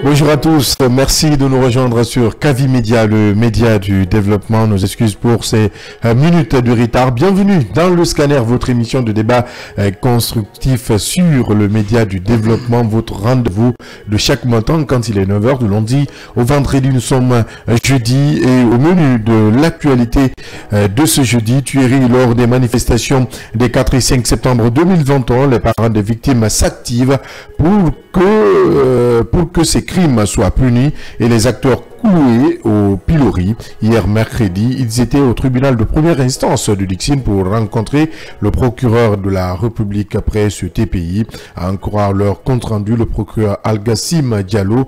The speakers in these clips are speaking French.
Bonjour à tous, merci de nous rejoindre sur Kavi Média, le média du développement. Nos excuses pour ces minutes de retard. Bienvenue dans le scanner, votre émission de débat constructif sur le média du développement, votre rendez-vous de chaque matin quand il est 9h, de lundi au vendredi. Nous sommes jeudi et au menu de l'actualité de ce jeudi, tuerie lors des manifestations des 4 et 5 septembre 2021. Les parents des victimes s'activent pour que ces crimes soient punis et les acteurs cloués au pilori. Hier mercredi, ils étaient au tribunal de première instance de Dixine pour rencontrer le procureur de la République après ce TPI. À en croire leur compte rendu, le procureur Algassimou Diallo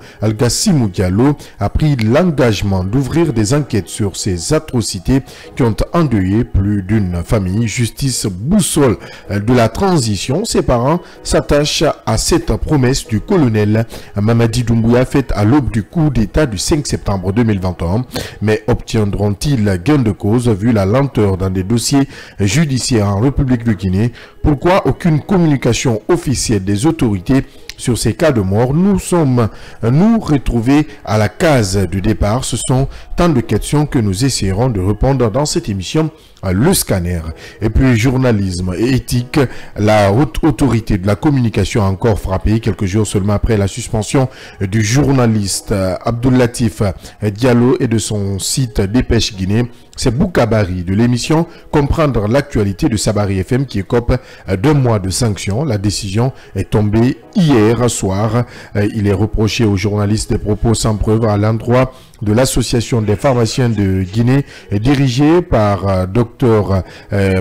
a pris l'engagement d'ouvrir des enquêtes sur ces atrocités qui ont endeuillé plus d'une famille. Justice boussole de la transition, ses parents s'attachent à cette promesse du colonel Mamadi Doumbouya faite à l'aube du coup d'État du 5 septembre 2021, mais obtiendront-ils gain de cause vu la lenteur dans des dossiers judiciaires en République de Guinée? Pourquoi aucune communication officielle des autorités sur ces cas de mort? Nous retrouvés à la case du départ. Ce sont tant de questions que nous essaierons de répondre dans cette émission. Le scanner. Et puis journalisme et éthique, la haute autorité de la communication a encore frappé quelques jours seulement après la suspension du journaliste Abdoulatif Diallo et de son site Dépêche Guinée. C'est Boukabari de l'émission Comprendre l'actualité de Sabari FM qui écope d'1 mois de sanctions. La décision est tombée hier soir. Il est reproché aux journalistes des propos sans preuve à l'endroit de l'association des pharmaciens de Guinée dirigée par Dr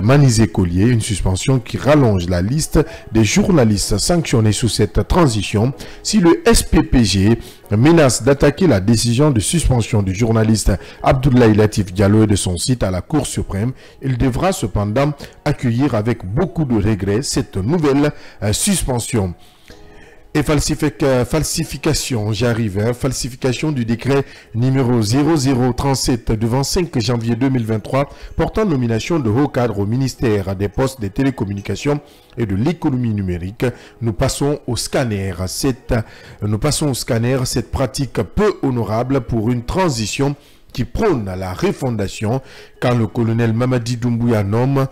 Manizé Collier, une suspension qui rallonge la liste des journalistes sanctionnés sous cette transition. Si le SPPG menace d'attaquer la décision de suspension du journaliste Abdoulaye Latif Diallo et de son site à la Cour suprême, il devra cependant accueillir avec beaucoup de regrets cette nouvelle suspension. Et falsification, falsification du décret numéro 0037 du 25 janvier 2023 portant nomination de hauts cadres au ministère des Postes, des Télécommunications et de l'économie numérique. Nous passons au scanner. Cette pratique peu honorable pour une transition qui prône la refondation quand le colonel Mamadi Doumbouya nomme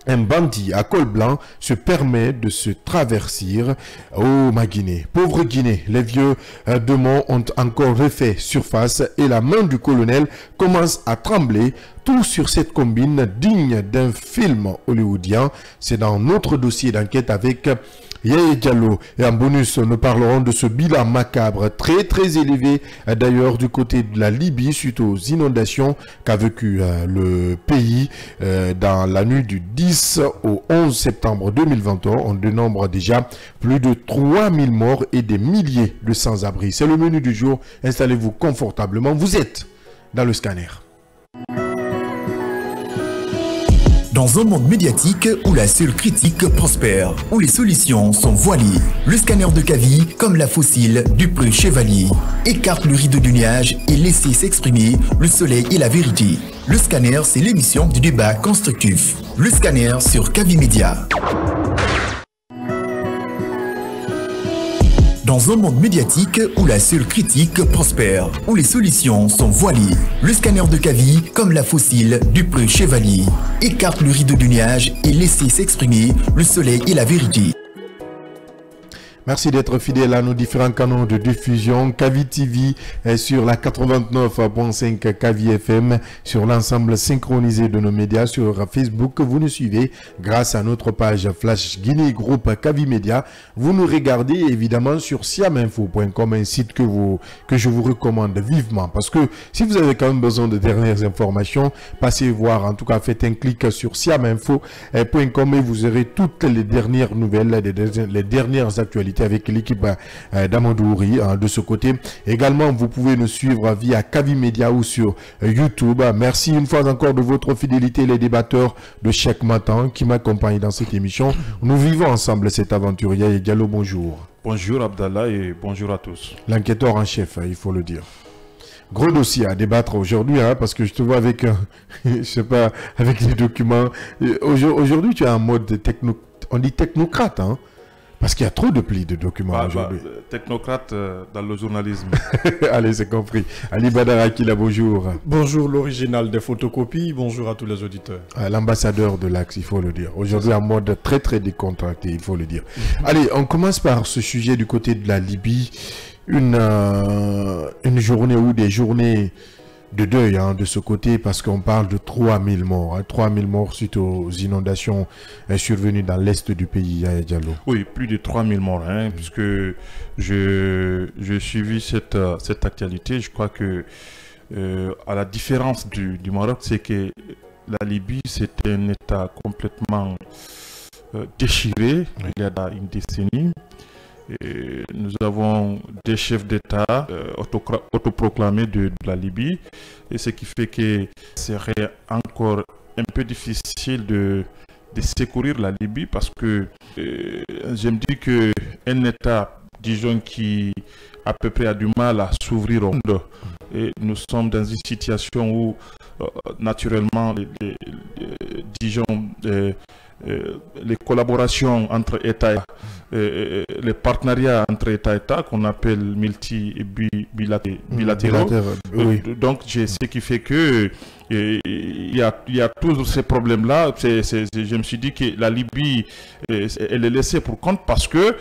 un bandit à col blanc se permet de se traversir au Guinée. Pauvre Guinée, les vieux démons ont encore refait surface et la main du colonel commence à trembler. Tout sur cette combine digne d'un film hollywoodien. C'est dans notre dossier d'enquête avec Yaya Diallo. Et en bonus, nous parlerons de ce bilan macabre très élevé d'ailleurs du côté de la Libye suite aux inondations qu'a vécu le pays dans la nuit du 10 au 11 septembre 2021. On dénombre déjà plus de 3000 morts et des milliers de sans-abri. C'est le menu du jour. Installez-vous confortablement. Vous êtes dans le scanner. Dans un monde médiatique où la seule critique prospère, où les solutions sont voilées, le scanner de Kavi, comme la fossile du preux chevalier, écarte le rideau du nuage et laisse s'exprimer le soleil et la vérité. Le scanner, c'est l'émission du débat constructif. Le scanner sur Kavi Média. Dans un monde médiatique où la seule critique prospère, où les solutions sont voilées, le scanner de Kavi, comme la fossile du preux chevalier, écarte le rideau du nuage et laisse s'exprimer le soleil et la vérité. Merci d'être fidèle à nos différents canaux de diffusion. Kavi TV sur la 89.5 Kavi FM, sur l'ensemble synchronisé de nos médias, sur Facebook. Vous nous suivez grâce à notre page Flash Guinée Groupe Kavi Média. Vous nous regardez évidemment sur siaminfo.com, un site que je vous recommande vivement. Parce que si vous avez quand même besoin de dernières informations, passez voir, en tout cas faites un clic sur siaminfo.com et vous aurez toutes les dernières nouvelles, les dernières actualités avec l'équipe d'Amandouri de ce côté. Également, vous pouvez nous suivre via Kavi Média ou sur YouTube. Merci une fois encore de votre fidélité, les débatteurs de chaque matin qui m'accompagnent dans cette émission. Nous vivons ensemble cette aventure. Yaya Diallo, bonjour. Bonjour Abdallah et bonjour à tous. L'enquêteur en chef, il faut le dire. Gros dossier à débattre aujourd'hui, parce que je te vois avec, je sais pas, avec les documents. Aujourd'hui, tu as un mode on dit technocrate, parce qu'il y a trop de plis de documents aujourd'hui. Technocrate dans le journalisme. Allez, c'est compris. Ali Badara Akila, bonjour. Bonjour l'original des photocopies, bonjour à tous les auditeurs. L'ambassadeur de l'Axe, il faut le dire. Aujourd'hui, en mode très très décontracté, il faut le dire. Allez, on commence par ce sujet du côté de la Libye. Une journée ou des journées de deuil de ce côté, parce qu'on parle de 3000 morts. 3000 morts suite aux inondations survenues dans l'est du pays, Diallo. Oui, plus de 3000 morts, puisque je suivi cette actualité. Je crois que, à la différence du Maroc, c'est que la Libye, c'est un État complètement déchiré, il y a une décennie. Et nous avons des chefs d'État autoproclamés de la Libye, et ce qui fait que ce serait encore un peu difficile de secourir la Libye, parce que je me dis qu'un État, disons, qui à peu près a du mal à s'ouvrir au monde, et nous sommes dans une situation où naturellement les collaborations entre États, les partenariats entre États et États qu'on appelle bilatéraux. Oui. Donc ce qui fait que il y a tous ces problèmes-là. Je me suis dit que la Libye, elle est laissée pour compte, parce que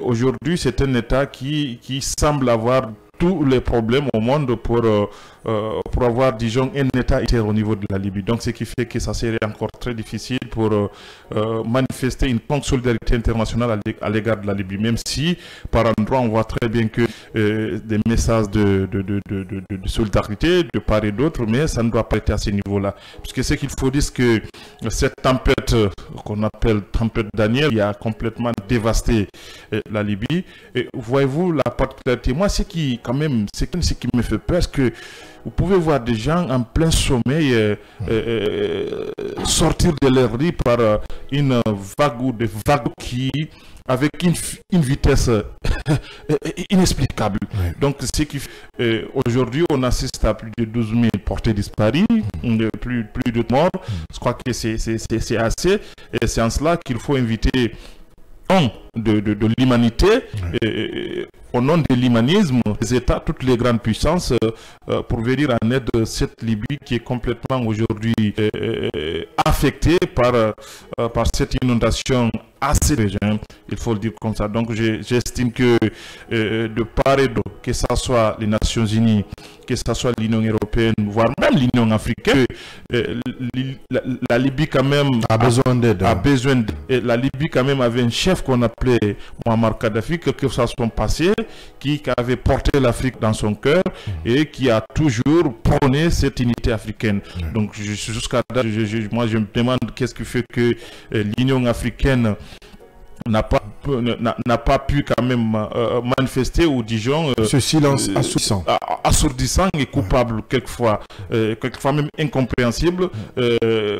aujourd'hui c'est un État qui semble avoir tous les problèmes au monde pour avoir, disons, un État au niveau de la Libye. Donc, ce qui fait que ça serait encore très difficile pour manifester une forte solidarité internationale à l'égard de la Libye, même si, par endroits, on voit très bien que des messages de solidarité de part et d'autre, mais ça ne doit pas être à ce niveau-là. Parce que ce qu'il faut dire, c'est que cette tempête qu'on appelle tempête Daniel, qui a complètement dévasté la Libye. Et voyez-vous la particularité, moi, ce qui me fait peur, c'est que vous pouvez voir des gens en plein sommeil sortir de leur lit par une vague ou des vagues qui, avec une vitesse inexplicable. Ouais. Donc, ce qui fait aujourd'hui, on assiste à plus de 12 000 portés disparus, plus de morts. Je crois que c'est assez, et c'est en cela qu'il faut inviter de l'humanité, au nom de l'humanisme, les États, toutes les grandes puissances, pour venir en aide de cette Libye qui est complètement aujourd'hui affectée par cette inondation assez légère, il faut le dire comme ça. Donc j'estime que de part et d'autre, que ce soit les Nations Unies, que ce soit l'Union européenne, voire même l'Union africaine, la Libye quand même a besoin d'aide. La Libye quand même avait un chef qu'on appelait Muammar Kadhafi, que ça soit passé, qui avait porté l'Afrique dans son cœur et qui a toujours prôné cette unité africaine. Donc jusqu'à là, moi je me demande qu'est-ce qui fait que l'Union africaine n'a pas pu quand même manifester, ou disons ce silence assourdissant et coupable, quelquefois même incompréhensible,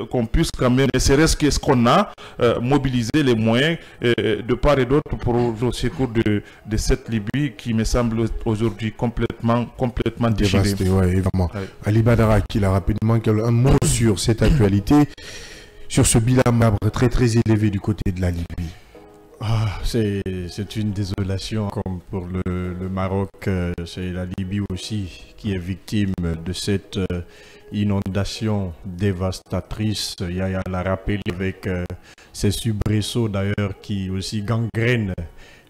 qu'on puisse quand même, ne serait-ce que ce qu'on a, mobiliser les moyens de part et d'autre pour le secours de cette Libye qui me semble aujourd'hui complètement dévastée. Ouais, évidemment. Ouais. Ali Badara Akila, rapidement, un mot sur cette actualité, sur ce bilan très très élevé du côté de la Libye. C'est une désolation, comme pour le Maroc, c'est la Libye aussi qui est victime de cette inondation dévastatrice. Yaya l'a rappelé avec ces soubresauts d'ailleurs qui aussi gangrènent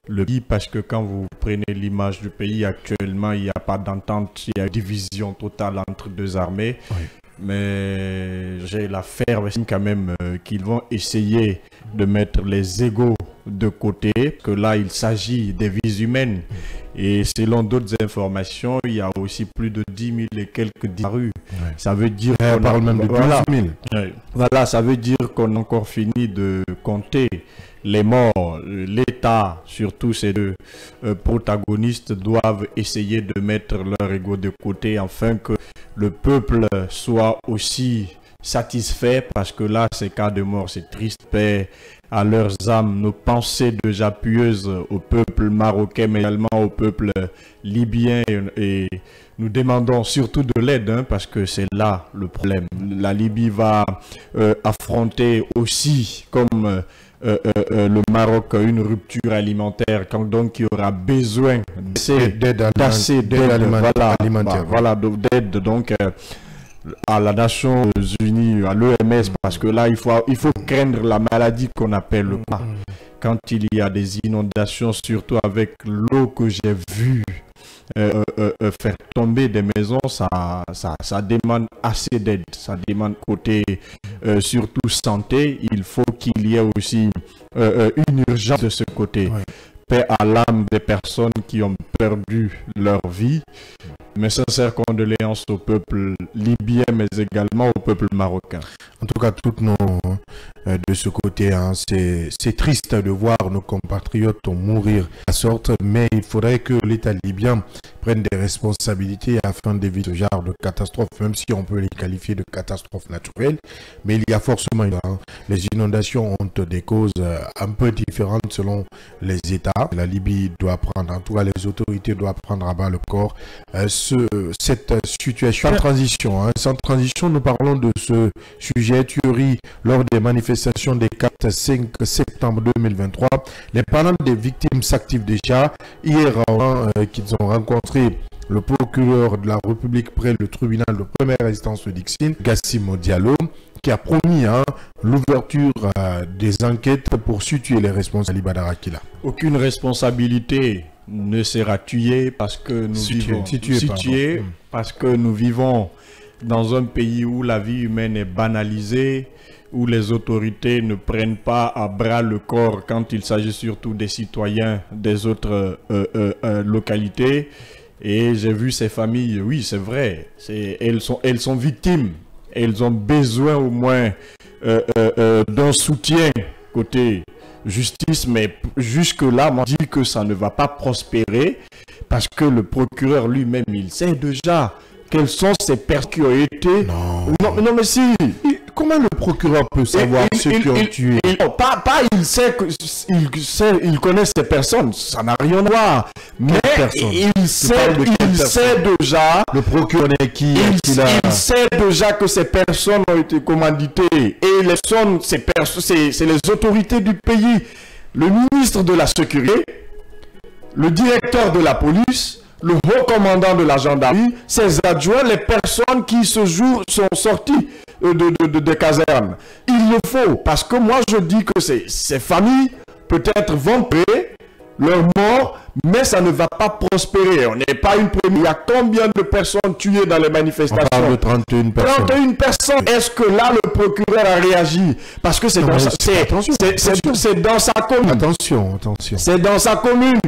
le pays, parce que quand vous prenez l'image du pays actuellement, il n'y a pas d'entente, il y a une division totale entre deux armées. Oui. Mais j'ai la ferme quand même qu'ils vont essayer de mettre les égos de côté, que là il s'agit des vies humaines, et selon d'autres informations il y a aussi plus de 10 000 et quelques disparus. Ouais. Ça veut dire on parle même de 12 000. Voilà, ça veut dire qu'on a encore fini de compter les morts. L'État, surtout ces deux protagonistes, doivent essayer de mettre leur ego de côté afin que le peuple soit aussi satisfait, parce que là, ces cas de mort, c'est triste. Paix à leurs âmes, nos pensées déjà pieuses au peuple marocain, mais également au peuple libyen. Et nous demandons surtout de l'aide, hein, parce que c'est là le problème. La Libye va affronter aussi, comme le Maroc, une rupture alimentaire, quand donc il y aura besoin d'aide alimentaire. Voilà, d'aide donc à la Nations Unies, à l'OMS, parce que là, il faut craindre la maladie qu'on appelle le pas. Quand il y a des inondations, surtout avec l'eau que j'ai vue faire tomber des maisons, ça demande assez d'aide. Ça demande côté surtout santé. Il faut qu'il y ait aussi une urgence de ce côté. Ouais. Paix à l'âme des personnes qui ont perdu leur vie. Mes sincères condoléances au peuple libyen, mais également au peuple marocain. En tout cas, toutes nos de ce côté, hein, c'est triste de voir nos compatriotes mourir à la sorte, mais il faudrait que l'État libyen prenne des responsabilités afin d'éviter ce genre de catastrophe, même si on peut les qualifier de catastrophes naturelles. Mais il y a forcément, hein, les inondations ont des causes un peu différentes selon les États. La Libye doit prendre, en tout cas les autorités doivent prendre à bas le corps cette situation. Sans transition, nous parlons de ce sujet tuerie lors des manifestations des 4 et 5 septembre 2023. Les parents des victimes s'activent déjà. Hier, qu'ils ont rencontré le procureur de la République près le tribunal de première instance de Dixine, Gassimo Diallo, qui a promis l'ouverture des enquêtes pour situer les responsables Ali Badara Kila. Aucune responsabilité ne sera tuée parce que nous vivons dans un pays où la vie humaine est banalisée, où les autorités ne prennent pas à bras le corps quand il s'agit surtout des citoyens des autres localités. Et j'ai vu ces familles, oui c'est vrai, elles sont victimes, elles ont besoin au moins d'un soutien côté justice, mais jusque-là, on dit que ça ne va pas prospérer parce que le procureur lui-même, il sait déjà quelles sont ces personnes qui ont été... Non, mais si... Comment le procureur peut savoir ceux qui ont tué? Il connaît ces personnes, ça n'a rien à voir. Mais il sait déjà... Le procureur est qui? Il sait déjà que ces personnes ont été commanditées. Et c'est les autorités du pays. Le ministre de la Sécurité, le directeur de la police, le haut commandant de la gendarmerie, ses adjoints, les personnes qui ce jour sont sorties des casernes. Il le faut, parce que moi je dis que ces familles peut-être vont payer leur mort, mais ça ne va pas prospérer. On n'est pas une première. Il y a combien de personnes tuées dans les manifestations? On parle de 31 personnes. 31 personnes. Est-ce que là le procureur a réagi? Parce que c'est dans sa commune. Attention. C'est dans sa commune.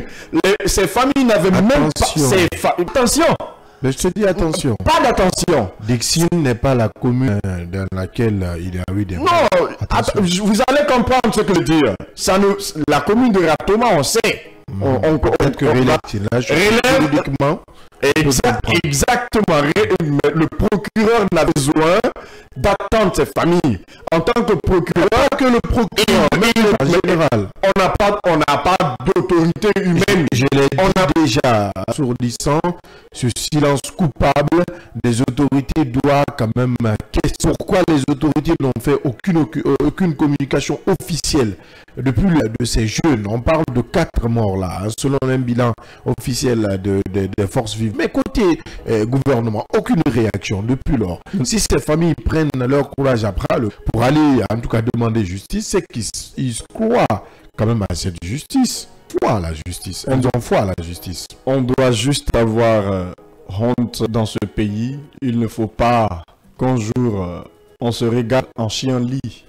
Ces familles n'avaient même pas... Attention. Mais je te dis attention. Pas d'attention. Dixine n'est pas la commune dans laquelle il y a eu des... Non, vous allez comprendre ce que je veux dire. La commune de Ratoma, on sait. Peut-être que juridiquement... Exactement. Le procureur n'a besoin d'attendre ses familles. En tant que procureur, en général, on n'a pas d'autorité humaine. Je l'ai dit déjà, assourdissant, ce silence coupable des autorités doit quand même... Pourquoi les autorités n'ont fait aucune communication officielle depuis de ces jeunes? On parle de 4 morts là, hein, selon un bilan officiel des forces vives. Mais côté gouvernement, aucune réaction depuis lors. Si ces familles prennent leur courage à bras pour aller en tout cas demander justice, c'est qu'ils croient quand même à cette justice. Foi à la justice. Elles ont foi à la justice. On doit juste avoir honte dans ce pays. Il ne faut pas qu'un jour on se regarde en chien-lit.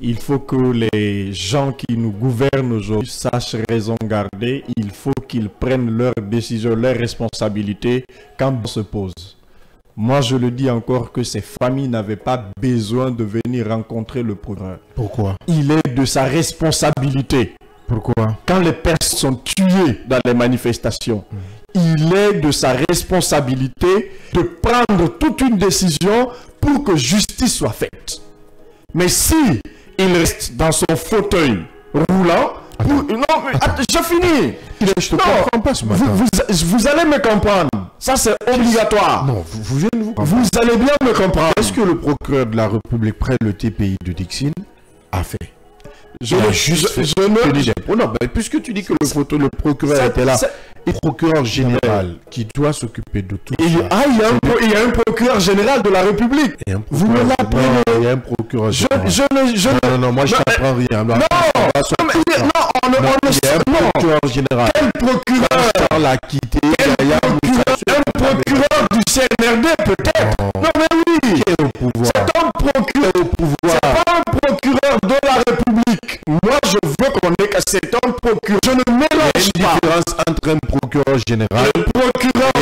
Il faut que les gens qui nous gouvernent aujourd'hui sachent raison garder. Il faut qu'ils prennent leurs décisions, leurs responsabilités quand on se pose. Moi, je le dis encore que ces familles n'avaient pas besoin de venir rencontrer le procureur. Pourquoi? Il est de sa responsabilité. Pourquoi? Quand les personnes sont tuées dans les manifestations, il est de sa responsabilité de prendre toute une décision pour que justice soit faite. Mais si il reste dans son fauteuil roulant. Non, mais je finis. Je te comprends pas ce matin. Vous allez me comprendre. Ça, c'est obligatoire. Non, vous allez bien me comprendre. Qu'est-ce que le procureur de la République près le TPI de Dixine a fait? Non, puisque tu dis que le procureur était là, le procureur général qui doit s'occuper de tout ça. Il y a un procureur général de la République. Vous me l'appelez. Il y a un procureur général. Non, moi je comprends rien. Non, procureur général. Quel procureur l'a quitté? Un procureur du CNRD peut-être. Non mais oui. Qui est au pouvoir? C'est un procureur au pouvoir. C'est pas un procureur de la République. Moi je veux qu'on ait que c'est un procureur. Je ne mélange pas. Il y a une différence entre un procureur général et le procureur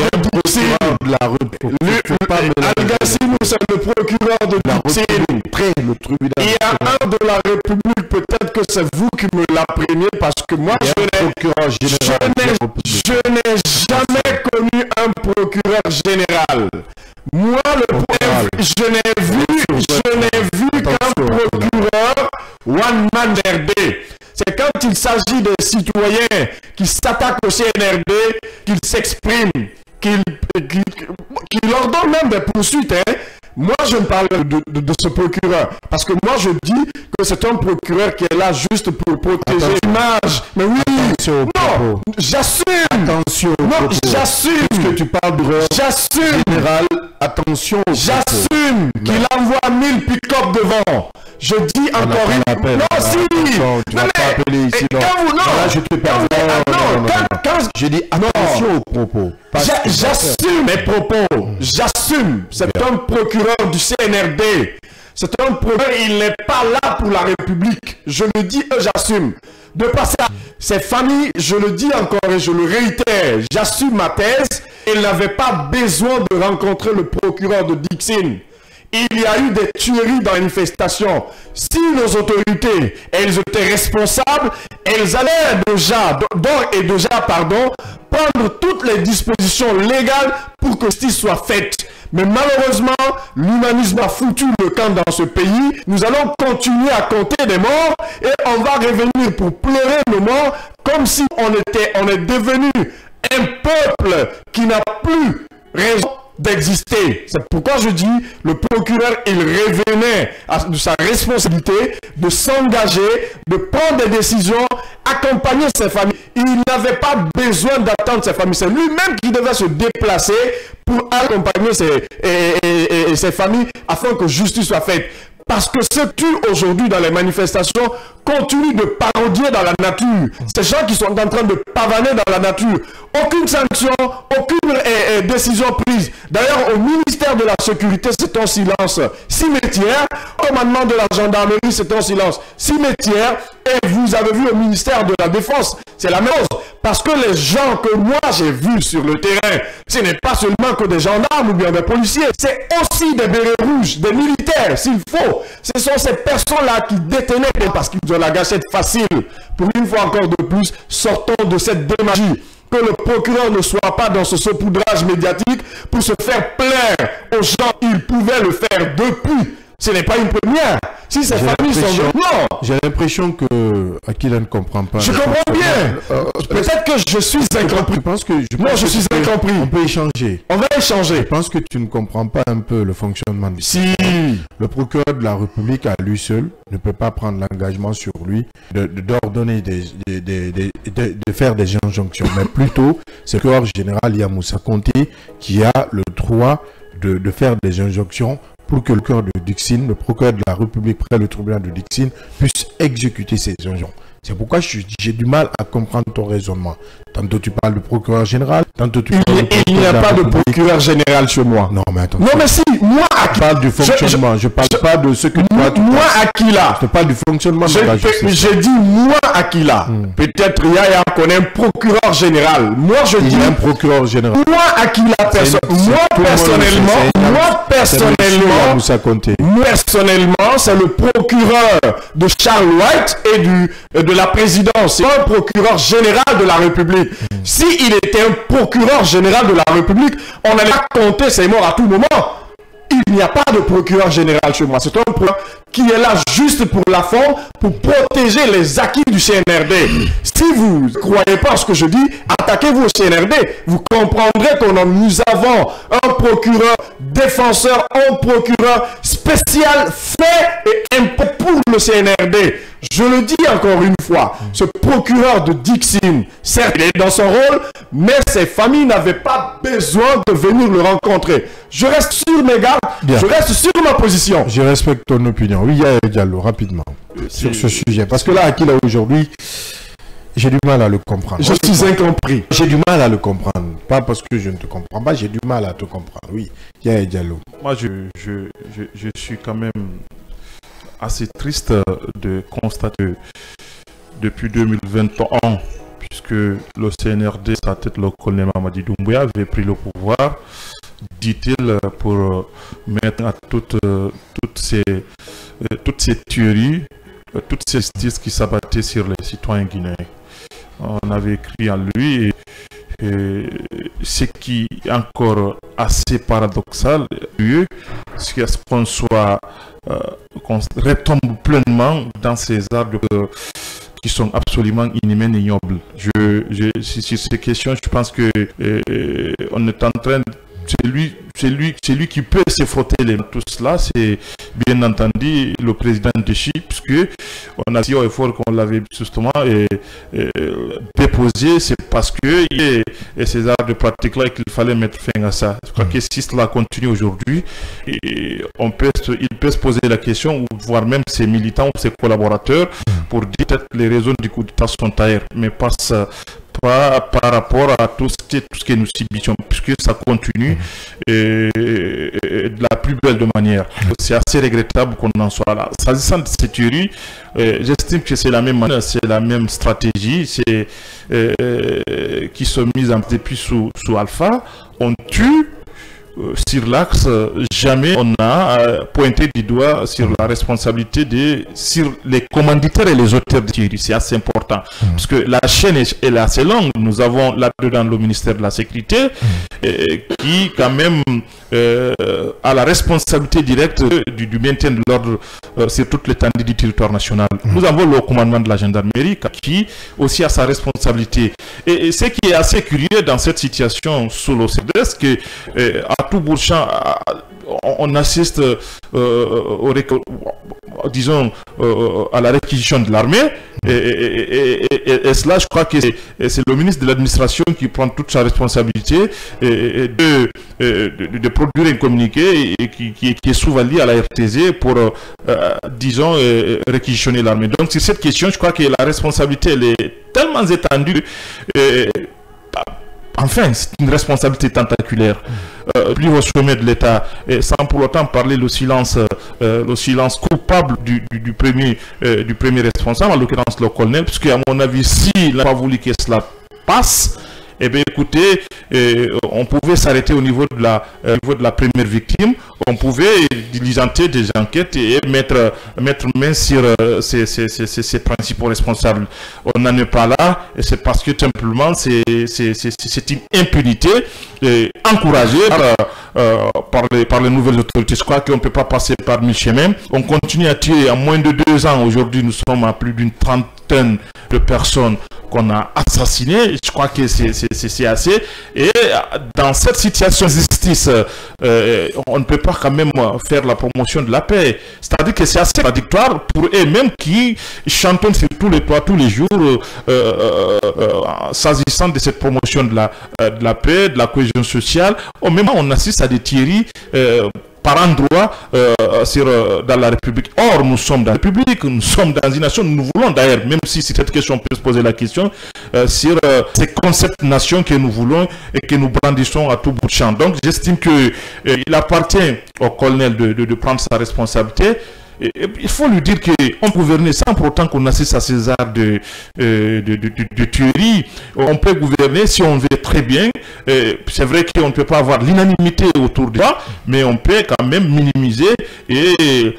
de la République. Al-Gassinou, c'est le procureur de Dixine. Le tribunal. Il y a un de la République, peut-être que c'est vous qui me l'apprenez parce que moi je n'ai jamais connu un procureur général. Moi, je n'ai vu qu'un procureur one man RD. C'est quand il s'agit des citoyens qui s'attaquent au CNRD, qu'ils s'expriment, qu'ils ordonnent même des poursuites. Moi, je me parle de ce procureur. Parce que moi, je dis que c'est un procureur qui est là juste pour protéger l'image. Mais oui, non, j'assume. Attention. Non, j'assume. Puisque tu parles de j'assume. Général, attention. J'assume qu'il envoie 1000 pick-up devant. Je dis encore une... Non, si. Tu vas pas appeler ici. Là, je te perds. Je dis attention aux propos. J'assume mes propos. J'assume. C'est un procureur du CNRD. C'est un procureur. Il n'est pas là pour la République. Je le dis et j'assume. De passer à ces familles, je le dis encore et je le réitère. J'assume ma thèse. Il n'avait pas besoin de rencontrer le procureur de Dixine. Il y a eu des tueries dans les manifestations. Si nos autorités, elles étaient responsables, elles allaient déjà, prendre toutes les dispositions légales pour que justice soit faite. Mais malheureusement, l'humanisme a foutu le camp dans ce pays. Nous allons continuer à compter des morts et on va revenir pour pleurer nos morts comme si on est devenu un peuple qui n'a plus raison d'exister. C'est pourquoi je dis, le procureur, il revenait de sa responsabilité de s'engager, de prendre des décisions, accompagner ses familles. Il n'avait pas besoin d'attendre ses familles. C'est lui-même qui devait se déplacer pour accompagner ses familles afin que justice soit faite. Parce que ce qui tue aujourd'hui dans les manifestations continue de parodier dans la nature. Ces gens qui sont en train de pavaner dans la nature. Aucune sanction, aucune décision prise. D'ailleurs, au ministère de la Sécurité, c'est un silence cimetière. Au commandement de la gendarmerie, c'est un silence cimetière. Et vous avez vu au ministère de la Défense, c'est la même chose. Parce que les gens que moi j'ai vus sur le terrain, ce n'est pas seulement que des gendarmes ou bien des policiers, c'est aussi des bérets rouges, des militaires, s'il faut. Ce sont ces personnes-là qui détenaient parce qu'ils ont la gâchette facile. Pour une fois encore de plus, sortons de cette démagie. Que le procureur ne soit pas dans ce saupoudrage médiatique pour se faire plaire aux gens. Il pouvait le faire depuis. Ce n'est pas une première. Si ces familles sont venues, non. J'ai l'impression que Akila ne comprend pas. Je comprends bien. Peut-être que je suis incompris. Je suis incompris. On peut échanger. On va échanger. Je pense que tu ne comprends pas un peu le fonctionnement du système. Si. Le procureur de la République à lui seul ne peut pas prendre l'engagement sur lui d'ordonner de faire des injonctions. Mais plutôt, c'est le procureur général Yamoussa Conté qui a le droit de faire des injonctions pour que le procureur de Dixine, le procureur de la République près le tribunal de Dixine, puisse exécuter ces injonctions. C'est pourquoi j'ai du mal à comprendre ton raisonnement. Tantôt tu parles de procureur général, tantôt tu parles il n'y a pas de procureur général chez moi. Non mais attends. Non mais si, moi je parle du fonctionnement, je parle pas de ce que moi Akila. Je parle du fonctionnement de la justice. J'ai dit moi Akila. Peut-être Yaya connaît un procureur général. Moi je dis un procureur général. Moi Akila personnellement, c'est le procureur de Charles White et de la présidence. C'est un procureur général de la République. S'il était un procureur général de la République, on allait compter ses morts à tout moment. Il il n'y a pas de procureur général chez moi. C'est un procureur qui est là juste pour la forme, pour protéger les acquis du CNRD. Si vous ne croyez pas à ce que je dis, attaquez-vous au CNRD. Vous comprendrez que nous avons un procureur défenseur, un procureur spécial fait et impôt pour le CNRD. Je le dis encore une fois, ce procureur de Dixine, certes, il est dans son rôle, mais ses familles n'avaient pas besoin de venir le rencontrer. Je reste sur mes gardes, je reste sur ma position. Je respecte ton opinion. Oui, Yaya Diallo, rapidement, sur ce sujet. Parce que là, Akil, aujourd'hui, j'ai du mal à le comprendre. Je suis incompris. J'ai du mal à le comprendre. Pas parce que je ne te comprends pas, j'ai du mal à te comprendre. Oui, Yaya Diallo. Moi, je suis quand même assez triste de constater depuis 2021, puisque le CNRD, sa tête, le colonel Mamadi Doumbouya, avait pris le pouvoir, dit-il, pour mettre à toutes ces théories, toutes ces justices qui s'abattaient sur les citoyens guinéens. On avait écrit en lui, et ce qui est encore assez paradoxal, c'est qu'on soit qu'on retombe pleinement dans ces arbres qui sont absolument inhumains et ignobles. Sur ces questions, je pense que on est en train de... C'est lui qui peut se frotter tout cela, c'est bien entendu le président de Chypre, puisque on a dit au effort qu'on l'avait justement déposé, c'est parce que il y a ces arts de pratique-là qu'il fallait mettre fin à ça. Je crois que si cela continue aujourd'hui, il peut se poser la question, ou voire même ses militants ou ses collaborateurs, pour dire que les raisons du coup d'État sont ailleurs, mais pas par rapport à tout ce que nous subissons, puisque ça continue de la plus belle de manière. C'est assez regrettable qu'on en soit là. S'agissant de cette théorie, j'estime que c'est la même manière, c'est la même stratégie, c'est qui sont mises en place depuis sous Alpha. On tue sur l'axe, jamais on a pointé du doigt sur la responsabilité sur les commanditaires et les auteurs de Thierry. C'est assez important, parce que la chaîne est assez longue. Nous avons là-dedans le ministère de la Sécurité, qui quand même a la responsabilité directe du maintien de l'ordre sur toute l'étendue du territoire national. Nous avons le commandement de la gendarmerie, qui aussi a sa responsabilité. Et ce qui est assez curieux dans cette situation sous l'OCDE, c'est que à tout bout de champ, on assiste à la réquisition de l'armée, et cela, je crois que c'est le ministre de l'administration qui prend toute sa responsabilité de produire un communiqué qui est sous-valide à la RTZ pour, réquisitionner l'armée. Donc sur cette question, je crois que la responsabilité elle est tellement étendue. Enfin, c'est une responsabilité tentaculaire, plus au sommet de l'État, sans pour autant parler le silence coupable du premier responsable, en l'occurrence le colonel, puisque à mon avis, s'il n'a pas voulu que cela passe, eh bien écoutez, on pouvait s'arrêter au niveau de la première victime, on pouvait diligenter des enquêtes et mettre main sur ces principaux responsables. On n'en est pas là, et c'est parce que simplement c'est une impunité encouragée par les nouvelles autorités. Je crois qu'on ne peut pas passer par mille chemins. On continue à tuer en moins de 2 ans. Aujourd'hui, nous sommes à plus d'une trentaine de personnes qu'on a assassinées. Je crois que c'est assez. Et dans cette situation de justice, on ne peut pas quand même faire la promotion de la paix. C'est-à-dire que c'est assez contradictoire pour eux-mêmes qui chantonnent sur tous les toits, tous les jours, s'agissant de cette promotion de la paix, de la cohésion sociale. Au même moment, on assiste à des tueries par endroit dans la République. Or, nous sommes dans la République, nous sommes dans une nation, nous voulons d'ailleurs, même si cette question peut se poser la question, sur ces concepts nation que nous voulons et que nous brandissons à tout bout de champ. Donc, j'estime qu'il appartient au colonel de prendre sa responsabilité. Il faut lui dire qu'on peut gouverner sans pour autant qu'on assiste à ces arts de tuerie. On peut gouverner si on veut très bien. C'est vrai qu'on ne peut pas avoir l'unanimité autour de ça, mais on peut quand même minimiser et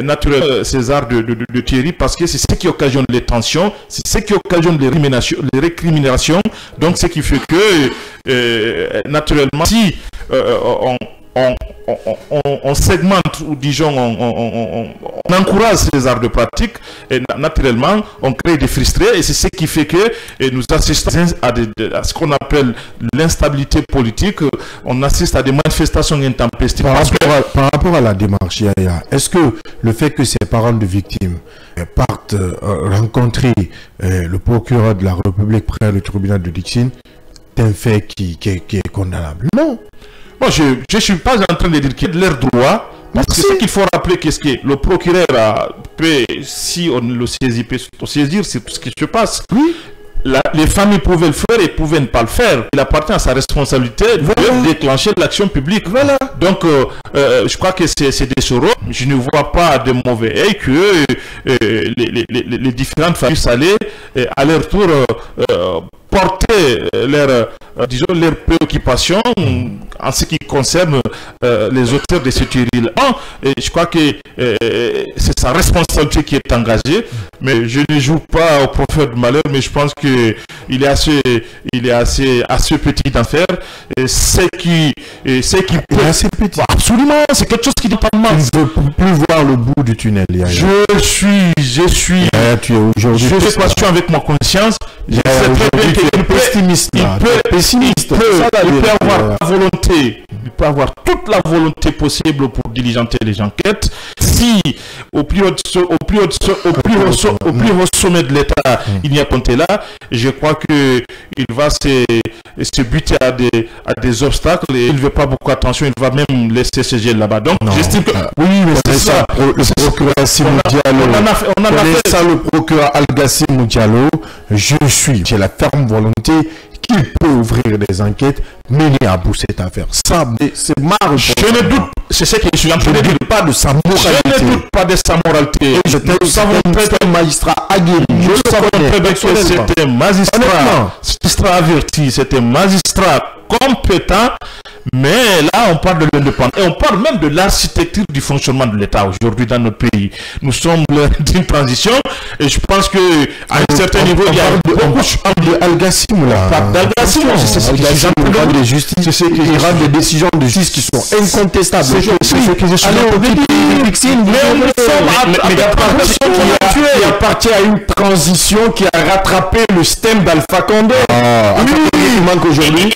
naturellement ces arts de tuerie, parce que c'est ce qui occasionne les tensions, c'est ce qui occasionne les récriminations. Donc ce qui fait que naturellement, si on segmente ou disons on encourage ces arts de pratique et naturellement on crée des frustrés et c'est ce qui fait que nous assistons à ce qu'on appelle l'instabilité politique. On assiste à des manifestations intempestives. Par rapport à la démarche, est-ce que le fait que ces parents de victimes partent rencontrer le procureur de la République près du tribunal de Dixine est un fait qui est condamnable? Non. Moi, je ne suis pas en train de dire qu'il y a de leur droit. Parce que ce qu'il faut rappeler, qu'est-ce que le procureur peut, si on le saisit, peut saisir, c'est tout ce qui se passe. Oui. Les familles pouvaient le faire et pouvaient ne pas le faire. Il appartient à sa responsabilité de déclencher l'action publique. Voilà. Donc, je crois que c'est des soraux. Je ne vois pas de mauvais œil que les différentes familles allaient à leur tour porter leurs préoccupations en ce qui concerne les auteurs de ce tuerie-là. Je crois que c'est sa responsabilité qui est engagée, mais je ne joue pas au prophète de malheur, mais je pense qu'il est assez petit d'en faire. C'est qui peut... assez petit. Absolument, c'est quelque chose qui n'est pas mal. Je ne peux plus voir le bout du tunnel. Je suis patient avec ma conscience. Je sais très bien qu'il peut avoir la volonté, il peut avoir toute la volonté possible pour diligenter les enquêtes. Si au plus haut sommet de l'État, il n'y a compté là, je crois que il va se buter à des obstacles et il ne veut pas beaucoup attention, il va même laisser ce gel là-bas. Donc j'estime que oui, mais c'est ça. Le procureur Simon Diallo, le procureur Algassim Diallo, j'ai la ferme volonté qu'il peut ouvrir des enquêtes, mener à bout cette affaire. Ça, c'est ma réponse. Je ne doute, c'est ce que je suis en train de dire, pas de sa moralité. Je ne doute pas de sa moralité. Nous savons très bien magistrat aguerri. Nous savons très bien que c'était magistrat averti, c'était magistrat compétent, mais là on parle de l'indépendance et on parle même de l'architecture du fonctionnement de l'État aujourd'hui dans notre pays. Nous sommes d'une transition et je pense que à un certain niveau il y a de Algassim là. D'Algassim, c'est ce qui rend des justices, c'est ce qui rend des décisions de justice qui sont incontestables. C'est ce que je suis qui appartient à une transition qui a rattrapé le système d'Alpha Condé. Il manque aujourd'hui.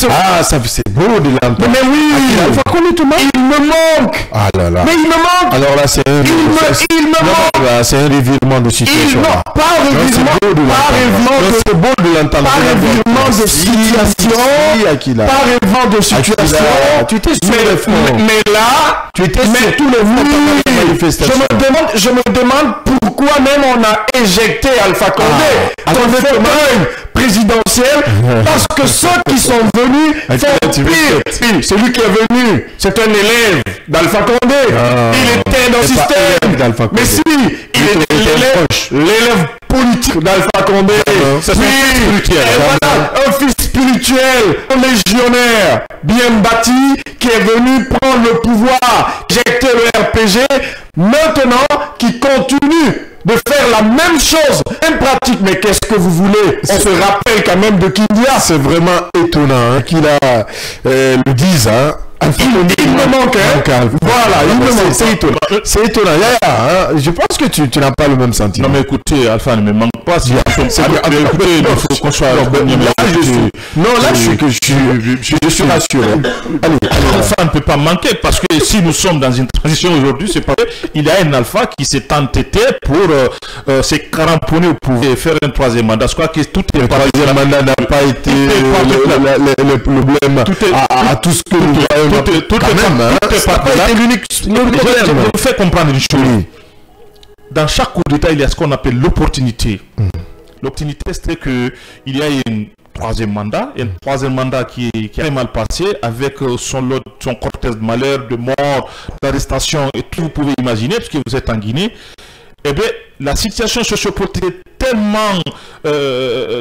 Ah, ça c'est beau de l'entendre. Mais oui, Alpha Condé te manque. Il me manque. Ah là là. Mais il me manque. Alors là, c'est un revirement de situation. Pas revirement de l'entendre. Pas revirement de situation. Pas revirement de situation. Tu étais sur le front. Mais là, tu étais sur tous les manifestations. Je me demande pourquoi même on a éjecté Alpha Condé dans le fauteuil présidentiel, parce que ceux qui sont venus font pire. Celui qui est venu, c'est un élève d'Alpha Condé. Il était dans le système. Mais si, il est l'élève politique d'Alpha Condé. C'est un fils spirituel, un légionnaire bien bâti qui est venu prendre le pouvoir, éjecter le RPG, maintenant qui continue de faire la même chose, même pratique. Mais qu'est-ce que vous voulez? On se rappelle quand même de Kindia. C'est vraiment étonnant qu'il a le dise, hein. Il me manque, hein. Voilà, il me manque. C'est étonnant. C'est étonnant. Je pense que tu n'as pas le même sentiment. Non mais écoutez, Alpha ne me manque pas. Si écoutez, il faut qu'on soit je suis rassuré. Allez, Alpha ne peut pas manquer parce que si nous sommes dans une transition aujourd'hui, c'est parce qu'il y a un Alpha qui s'est entêté pour se cramponner au pouvoir et faire un troisième mandat. Je crois que tout est parti. Le troisième mandat n'a pas été le problème à tout ce que nous voyons. Tout est parti là. Je vous fais comprendre une chose. Dans chaque coup d'État, il y a ce qu'on appelle l'opportunité. L'opportunité, c'est qu'il y a un troisième mandat, et un troisième mandat qui a mal passé, avec son cortège de malheur, de mort, d'arrestation et tout, vous pouvez imaginer, parce que vous êtes en Guinée. Eh bien, la situation sociopolitique est tellement,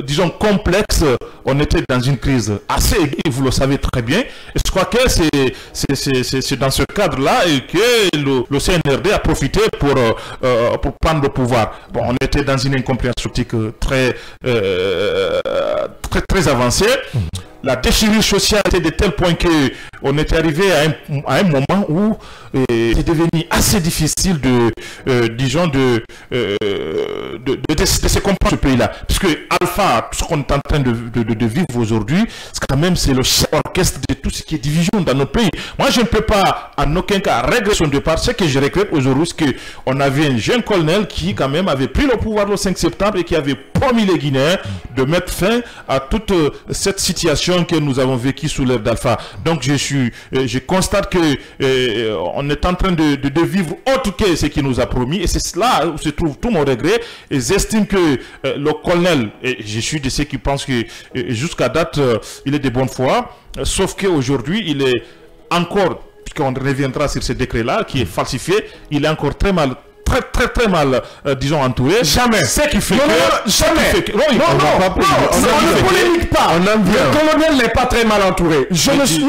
disons, complexe. On était dans une crise assez aiguë, vous le savez très bien. Et je crois que c'est dans ce cadre-là que le CNRD a profité pour prendre le pouvoir. Bon, on était dans une incompréhension politique très avancée. la déchirure sociale était de tel point qu'on est arrivé à un moment où c'est devenu assez difficile disons, de se comprendre ce pays-là. Puisque Alpha, tout ce qu'on est en train de vivre aujourd'hui, c'est le chef orchestre de tout ce qui est division dans notre pays. Moi, je ne peux pas, en aucun cas, régler son départ. Ce que je regrette aujourd'hui, c'est qu'on avait un jeune colonel qui, quand même, avait pris le pouvoir le 5 septembre et qui avait promis les Guinéens de mettre fin à toute cette situation que nous avons vécue sous l'ère d'Alpha. Donc, je constate que on est en train de vivre autre que ce qu'il nous a promis, et c'est là où se trouve tout mon regret. Et j'estime que le colonel, et je suis de ceux qui pensent que jusqu'à date, il est de bonne foi, sauf qu'aujourd'hui, il est encore, puisqu'on reviendra sur ce décret-là, qui est falsifié, il est encore très mal, très mal, disons, entouré. Jamais. C'est qui fait non, que... jamais. On ne polémique pas. Le colonel n'est pas très mal entouré. Je ne suis... Non.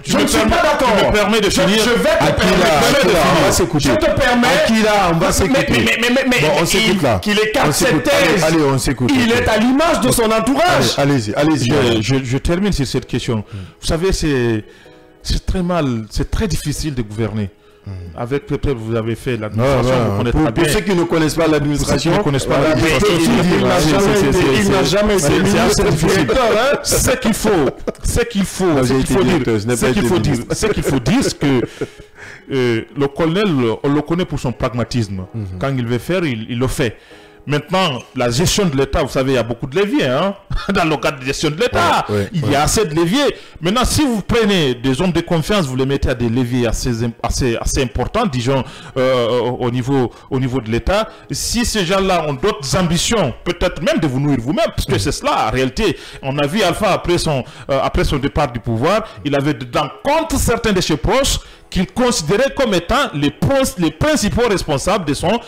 Je ne suis pas d'accord. Je me permets de finir. Je vais te permettre. On va s'écouter. Je te permets. Akila, on va s'écouter. Mais on s'écoute là. Qu'il écarte cette thèse. Allez, on s'écoute. Il est à l'image de son entourage. Allez-y. Je termine sur cette question. Vous savez, c'est très difficile de gouverner. Avec peut-être vous avez fait l'administration, pour ceux qui ne connaissent pas l'administration, il n'a jamais été directeur. Ce qu'il faut dire, c'est que le colonel, on le connaît pour son pragmatisme. Quand il veut faire, il le fait. Maintenant, la gestion de l'État, vous savez, il y a beaucoup de leviers. Dans le cadre de gestion de l'État, il y a assez de leviers. Maintenant, si vous prenez des hommes de confiance, vous les mettez à des leviers assez importants, disons, au niveau de l'État. Si ces gens-là ont d'autres ambitions, peut-être même de vous nourrir vous-même, parce que c'est cela, en réalité. On a vu Alpha, après son départ du pouvoir, il avait dedans contre certains de ses proches, qu'il considérait comme étant les principaux responsables de son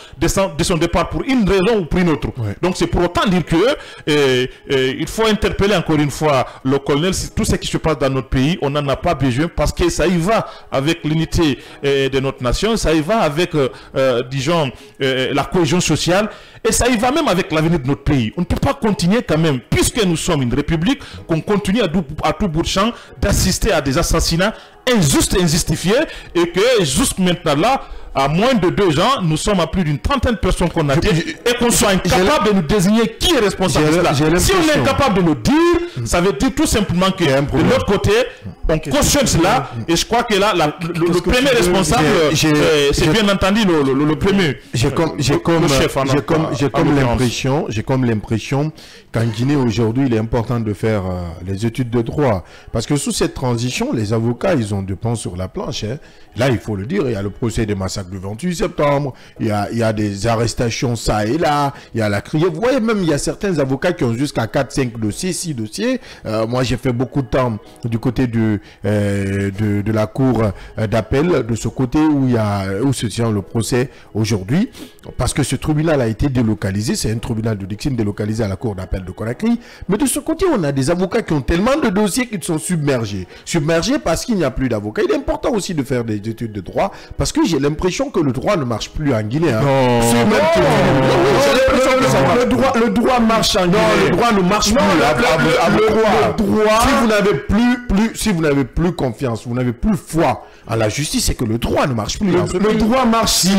départ pour une raison ou pour une autre. Donc c'est pour autant dire que il faut interpeller encore une fois le colonel. Tout ce qui se passe dans notre pays, on n'en a pas besoin, parce que ça y va avec l'unité de notre nation, ça y va avec, disons, la cohésion sociale, et ça y va même avec l'avenir de notre pays. On ne peut pas continuer quand même, puisque nous sommes une république, qu'on continue à tout bout de champ d'assister à des assassinats injustes et injustifiés, et que juste maintenant là, à moins de 2 ans, nous sommes à plus d'une trentaine de personnes qu'on a et qu'on soit incapable de nous désigner qui est responsable de cela. Si on est incapable de nous dire, ça veut dire tout simplement que de l'autre côté, on cautionne cela, et je crois que là, le premier responsable, c'est bien entendu le premier. J'ai comme l'impression qu'en Guinée aujourd'hui, il est important de faire les études de droit, parce que sous cette transition, les avocats, ils ont du pain sur la planche. Là, il faut le dire, il y a le procès des massacres du 28 septembre, il y a des arrestations ça et là, il y a la criée. Vous voyez, même il y a certains avocats qui ont jusqu'à 4-5 dossiers, 6 dossiers. Moi, j'ai fait beaucoup de temps du côté de la cour d'appel, de ce côté où se tient le procès aujourd'hui, parce que ce tribunal a été délocalisé. C'est un tribunal de Dixine délocalisé à la cour d'appel de Conakry. Mais de ce côté, on a des avocats qui ont tellement de dossiers qu'ils sont submergés. Submergés parce qu'il n'y a plus d'avocats. Il est important aussi de faire des études de droit, parce que j'ai l'impression que le droit ne marche plus en Guinée. Le droit marche en Guinée. Non, le droit ne marche plus. Si vous n'avez plus confiance, vous n'avez plus foi en la justice, c'est que le droit ne marche plus. Le droit marche en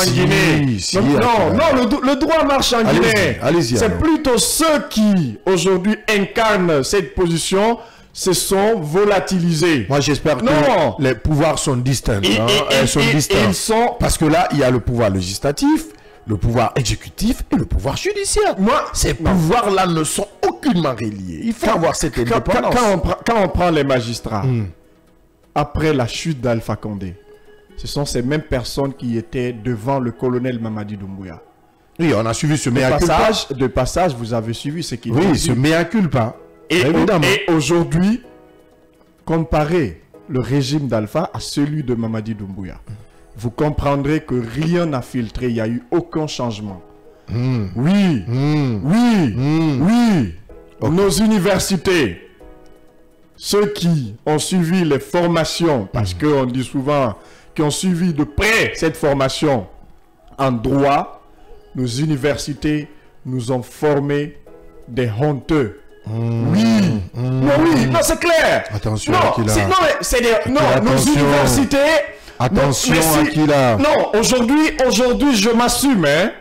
Guinée. Le droit marche en Guinée. C'est plutôt ceux qui aujourd'hui incarnent cette position se sont volatilisés. Moi, j'espère que les pouvoirs sont distincts. Parce que là, il y a le pouvoir législatif, le pouvoir exécutif et le pouvoir judiciaire. Ces pouvoirs-là ne sont aucunement reliés. Il faut avoir cette indépendance. Quand on prend les magistrats, après la chute d'Alpha Condé, ce sont ces mêmes personnes qui étaient devant le colonel Mamadi Doumbouya. Oui, on a suivi ce mea culpa. De passage, vous avez suivi ce qu'il dit. Oui, ce mea culpa. Et aujourd'hui, comparez le régime d'Alpha à celui de Mamadi Doumbouya. Vous comprendrez que rien n'a filtré, il n'y a eu aucun changement. Oui. Nos universités, ceux qui ont suivi les formations, parce qu'on dit souvent qu'ils ont suivi de près cette formation en droit, nos universités nous ont formé des honteux Oui. Non, oui, non, c'est clair. Attention, non, Akila. non, mais c'est nos attention. universités. Attention, non, Akila. Non, aujourd'hui, je m'assume, hein.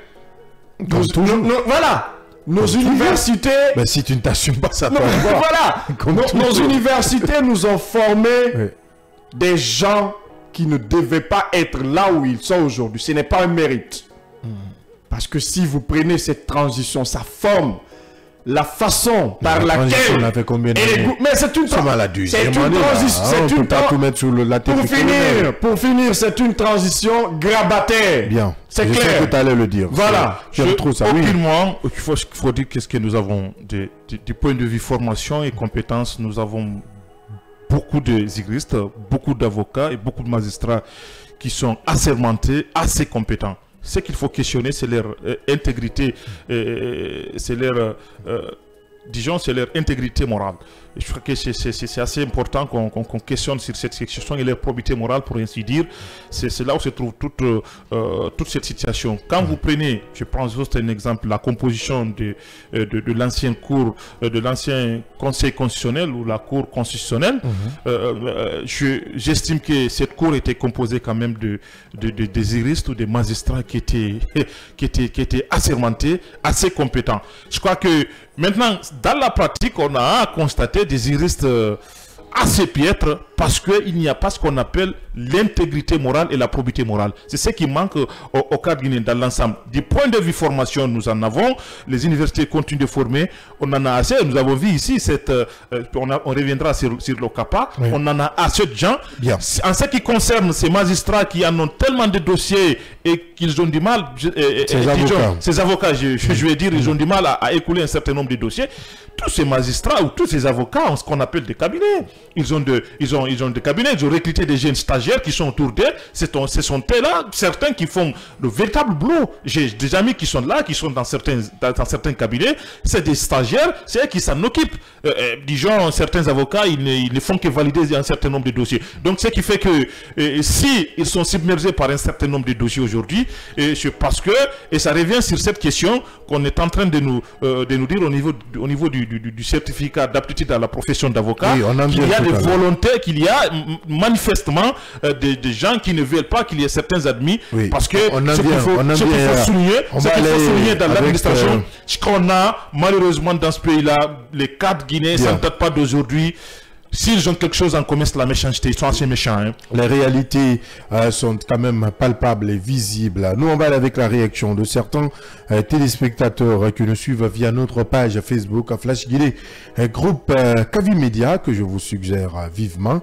Voilà. Nos universités. Mais si tu ne t'assumes pas, ça peut Voilà. Nos universités nous ont formé des gens qui ne devaient pas être là où ils sont aujourd'hui. Ce n'est pas un mérite. Parce que si vous prenez cette transition, ça forme la façon par laquelle... On a fait combien d'années? Mais c'est une transition. C'est une transition. On peut pas tout mettre sur la tête. Pour finir, c'est une transition grabataire. Bien. C'est clair. Je sais que tu allais le dire. Voilà. J'aime trop ça. Aucunement, il faut dire qu'est-ce que nous avons du point de vue formation et compétences. Nous avons beaucoup de juristes, beaucoup d'avocats et beaucoup de magistrats qui sont assermentés, assez compétents. Ce qu'il faut questionner, c'est leur intégrité, c'est leur, disons, c'est leur intégrité morale. Et je crois que c'est assez important qu'on questionne sur cette question et leur probité morale, pour ainsi dire. C'est là où se trouve toute cette situation. Quand vous prenez, je prends juste un exemple, la composition de l'ancienne cour, de l'ancien conseil constitutionnel ou la cour constitutionnelle, j'estime que cette cour était composée quand même des juristes ou des magistrats qui étaient assermentés, assez compétents. Je crois que maintenant, dans la pratique, on a constaté des juristes assez piètres parce qu'il n'y a pas ce qu'on appelle l'intégrité morale et la probité morale. C'est ce qui manque au cadre guinéen dans l'ensemble. Du point de vue formation, nous en avons. Les universités continuent de former. On en a assez. Nous avons vu ici, on reviendra sur le CAPA. Oui. On en a assez de gens. Bien. En ce qui concerne ces magistrats qui en ont tellement de dossiers et qu'ils ont du mal, ces avocats, je vais dire, ils ont du mal à écouler un certain nombre de dossiers. Tous ces magistrats ou tous ces avocats ont ce qu'on appelle des cabinets. Ils ont des cabinets, ils ont recruté des jeunes stagiaires qui sont autour d'eux. Ce sont là certains qui font le véritable boulot. J'ai des amis qui sont là, qui sont dans certains cabinets. C'est des stagiaires, c'est eux qui s'en occupent. Disons, certains avocats, ils ne font que valider un certain nombre de dossiers. Donc, ce qui fait que si ils sont submergés par un certain nombre de dossiers aujourd'hui, c'est parce que, et ça revient sur cette question qu'on est en train de nous dire au niveau du certificat d'aptitude à la profession d'avocat, oui, qu'il y a des volontaires, qu'il y a manifestement des gens qui ne veulent pas qu'il y ait certains admis, oui. Parce que ce qu'il faut souligner dans l'administration, c'est qu'on a malheureusement dans ce pays-là, les cadres guinéens, ça ne date pas d'aujourd'hui. S'ils ont quelque chose en commun, c'est la méchanceté. Ils sont assez méchants. Hein. Les réalités sont quand même palpables et visibles. Nous, on va aller avec la réaction de certains téléspectateurs qui nous suivent via notre page Facebook Flash Guinée, groupe Kavi Média, que je vous suggère vivement.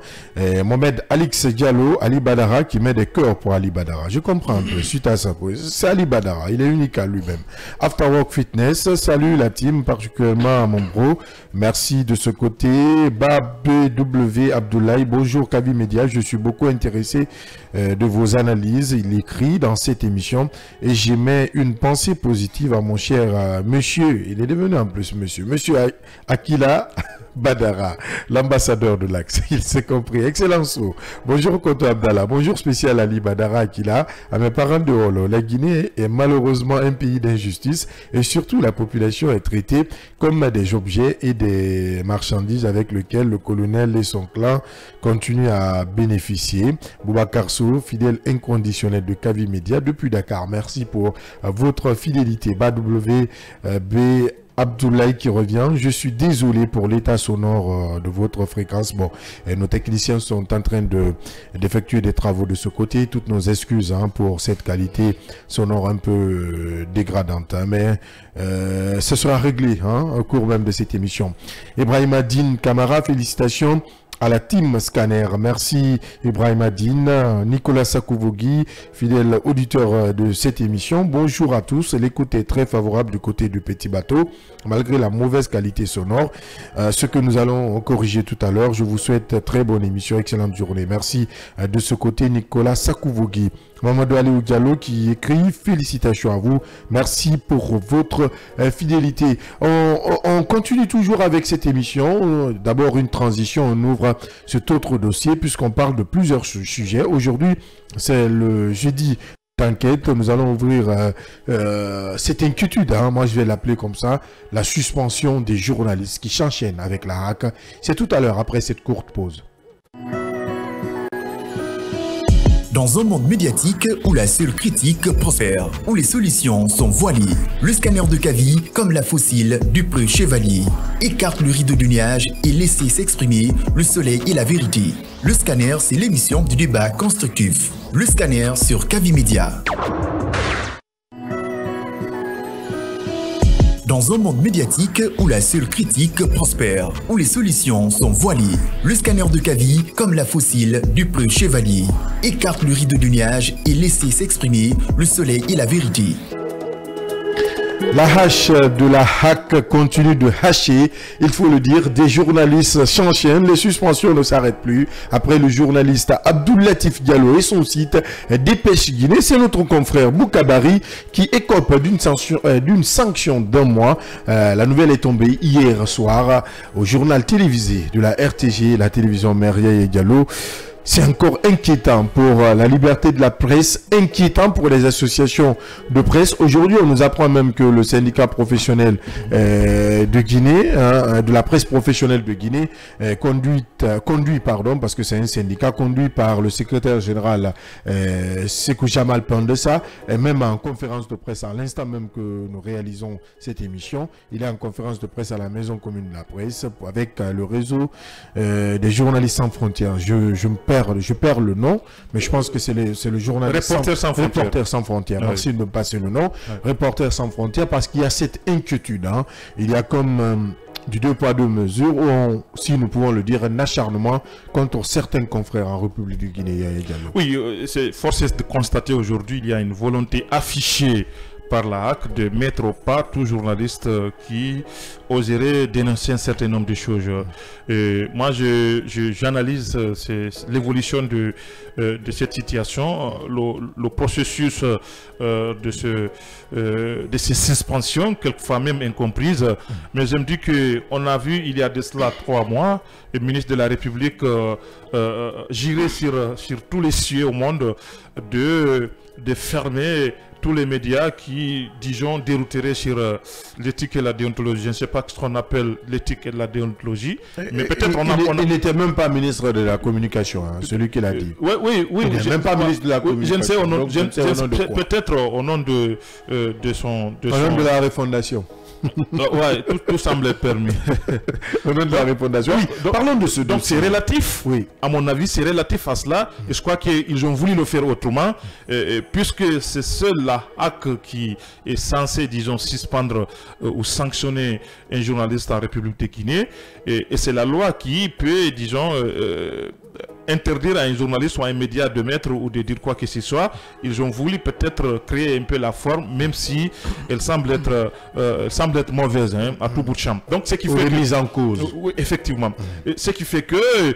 Mohamed Alix Diallo, Ali Badara, qui met des cœurs pour Ali Badara. Je comprends un peu, suite à ça. C'est Ali Badara, il est unique à lui-même. After Work Fitness, salut la team, particulièrement à mon bro. Merci de ce côté. W. Abdoulaye, bonjour Kavi Média, je suis beaucoup intéressé de vos analyses, il écrit dans cette émission et j'émets une pensée positive à mon cher monsieur, il est devenu en plus monsieur Akila Badara, l'ambassadeur de l'Axe, il s'est compris, excellent saut. Bonjour Koto Abdallah, bonjour spécial Ali Badara Akila, à mes parents de Holo. La Guinée est malheureusement un pays d'injustice et surtout la population est traitée comme des objets et des marchandises avec lesquels le colonel et son clan continuent à bénéficier. Boubacar Sow, fidèle inconditionnel de Kavi Média depuis Dakar, merci pour votre fidélité. BWB Abdoulaye qui revient, je suis désolé pour l'état sonore de votre fréquence. Bon, et nos techniciens sont en train d'effectuer des travaux de ce côté. Toutes nos excuses pour cette qualité sonore un peu dégradante. Mais ce sera réglé au cours même de cette émission. Ibrahim Adine Camara, félicitations à la team Scanner. Merci Ibrahim Adine. Nicolas Sakouvogui, fidèle auditeur de cette émission. Bonjour à tous. L'écoute est très favorable du côté du petit bateau, malgré la mauvaise qualité sonore. Ce que nous allons corriger tout à l'heure. Je vous souhaite très bonne émission, excellente journée. Merci de ce côté Nicolas Sakouvogui. Mamadou Aliou Diallo qui écrit félicitations à vous, merci pour votre fidélité. On continue toujours avec cette émission. D'abord une transition, on ouvre cet autre dossier puisqu'on parle de plusieurs sujets. Aujourd'hui c'est le jeudi enquête, nous allons ouvrir cette inquiétude, hein, moi je vais l'appeler comme ça, la suspension des journalistes qui s'enchaînent avec la HAC. C'est tout à l'heure, après cette courte pause. Dans un monde médiatique où la seule critique prospère, où les solutions sont voilées, le scanner de Kavi, comme la fossile du preux chevalier, écarte le rideau du nuage et laisse s'exprimer le soleil et la vérité. Le scanner, c'est l'émission du débat constructif. Le scanner sur Kavi Média. Dans un monde médiatique où la seule critique prospère, où les solutions sont voilées, le scanner de Kavi, comme la fossile du preux chevalier, écarte le rideau du nuage et laisse s'exprimer le soleil et la vérité. La hache de la HAC continue de hacher, il faut le dire, des journalistes s'enchaînent, les suspensions ne s'arrêtent plus. Après le journaliste Abdoul Latif Diallo et son site Dépêche Guinée, c'est notre confrère Boukabari qui écope d'une sanction d'un mois. La nouvelle est tombée hier soir au journal télévisé de la RTG, la télévision Meria et Diallo. C'est encore inquiétant pour la liberté de la presse, inquiétant pour les associations de presse. Aujourd'hui, on nous apprend même que le syndicat professionnel de Guinée, de la presse professionnelle de Guinée, conduit, parce que c'est un syndicat conduit par le secrétaire général Sékou Jamal Pandessa, et même en conférence de presse, à l'instant même que nous réalisons cette émission, il est en conférence de presse à la Maison commune de la presse avec le réseau des journalistes sans frontières. Je perds le nom, mais je pense que c'est le journaliste Reporters sans frontières. Merci de me passer le nom. Reporters sans frontières, parce qu'il y a cette inquiétude. Hein. Il y a comme du deux poids deux mesures, ou si nous pouvons le dire, un acharnement contre certains confrères en République du Guinée également. Oui, force est de constater aujourd'hui il y a une volonté affichée par la HAC de mettre au pas tout journaliste qui oserait dénoncer un certain nombre de choses. Moi, j'analyse l'évolution de cette situation, le processus de ces suspensions, quelquefois même incomprises. Mais je me dis qu'on a vu, il y a de cela 3 mois, le ministre de la République girait sur tous les cieux au monde de fermer tous les médias qui, disons, dérouteraient sur l'éthique et la déontologie. Je ne sais pas ce qu'on appelle l'éthique et la déontologie, mais peut-être il n'était même pas ministre de la communication, hein, celui qui l'a dit. Oui. Il n'est même pas ministre de la communication. Peut-être au nom de la refondation. Ouais, tout semble permis. Au nom de la refondation. Oui, parlons de ce. Donc c'est relatif. Oui. À mon avis, c'est relatif à cela. Et je crois qu'ils ont voulu le faire autrement, puisque c'est seul la HAC qui est censé, disons, suspendre ou sanctionner un journaliste en République de Guinée. Et c'est la loi qui peut, disons, interdire à un journaliste ou à un média de mettre ou de dire quoi que ce soit. Ils ont voulu peut-être créer un peu la forme, même si elle semble être mauvaise, hein, à tout bout de champ. Donc ce qui fait mise en cause. Oui, effectivement. Ce qui fait que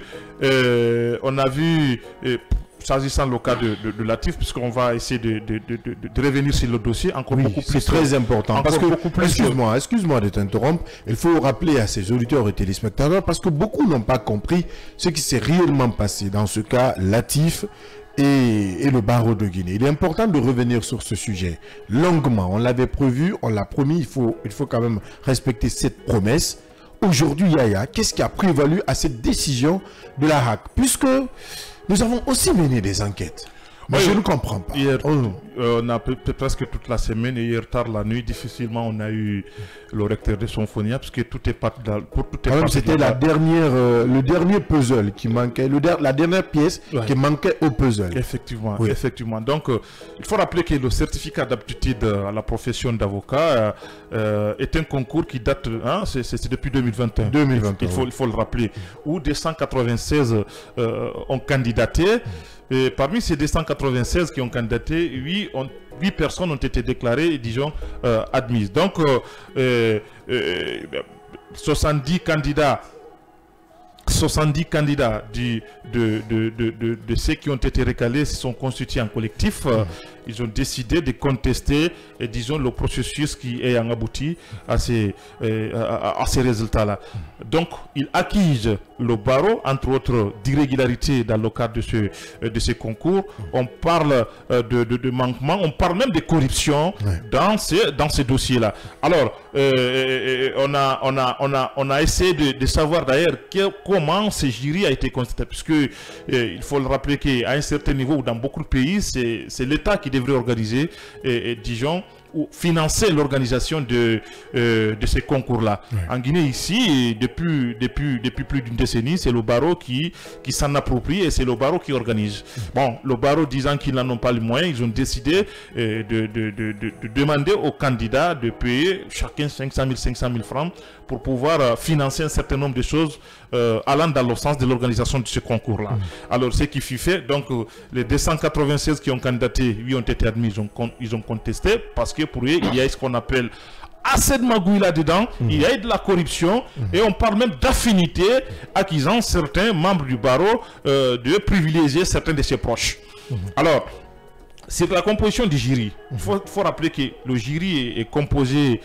on a vu, s'agissant le cas de Latif, puisqu'on va essayer de revenir sur le dossier encore beaucoup plus. C'est très important. Parce que, excuse-moi de t'interrompre, il faut rappeler à ces auditeurs et téléspectateurs, parce que beaucoup n'ont pas compris ce qui s'est réellement passé dans ce cas Latif et le barreau de Guinée. Il est important de revenir sur ce sujet longuement. On l'avait prévu, on l'a promis, il faut quand même respecter cette promesse. Aujourd'hui, Yaya, qu'est-ce qui a prévalu à cette décision de la HAC? Puisque nous avons aussi mené des enquêtes. Mais je ne comprends pas. Hier, on a presque toute la semaine, et hier tard la nuit, difficilement on a eu le recteur de Symphonia, parce que tout est parti. C'était le dernier puzzle qui manquait, la dernière pièce qui manquait au puzzle. Effectivement, oui. Effectivement. Donc, il faut rappeler que le certificat d'aptitude à la profession d'avocat est un concours qui date, hein, c'est depuis 2021. Il faut le rappeler, où 296 ont candidaté. Et parmi ces 296 qui ont candidaté, 8 personnes ont été déclarées, disons, admises. Donc, 70 candidats 70 candidats de ceux qui ont été recalés se sont constitués en collectif. Ils ont décidé de contester, disons, le processus qui est abouti à ces résultats-là. Donc, ils accusent le barreau, entre autres, d'irrégularités dans le cadre de ce concours. On parle de manquements, on parle même de corruption dans ces dossiers-là. Alors, on a essayé de savoir d'ailleurs comment ce jury a été constitué, puisque il faut le rappeler qu'à un certain niveau, dans beaucoup de pays, c'est l'État qui devrait organiser, disons, ou financer l'organisation de ces concours-là. En Guinée, ici, depuis plus d'une décennie, c'est le barreau qui s'en approprie et c'est le barreau qui organise. Bon, le barreau disant qu'ils n'en ont pas les moyens, ils ont décidé de demander aux candidats de payer chacun 500 000 francs pour pouvoir financer un certain nombre de choses allant dans le sens de l'organisation de ce concours-là. Alors, ce qui fut fait, donc, les 296 qui ont candidaté, lui, ont été admis, ils ont contesté, parce que pour eux, il y a ce qu'on appelle assez de magouille là-dedans, il y a de la corruption, et on parle même d'affinité accusant certains membres du barreau de privilégier certains de ses proches. Alors, c'est la composition du jury. Il faut rappeler que le jury est composé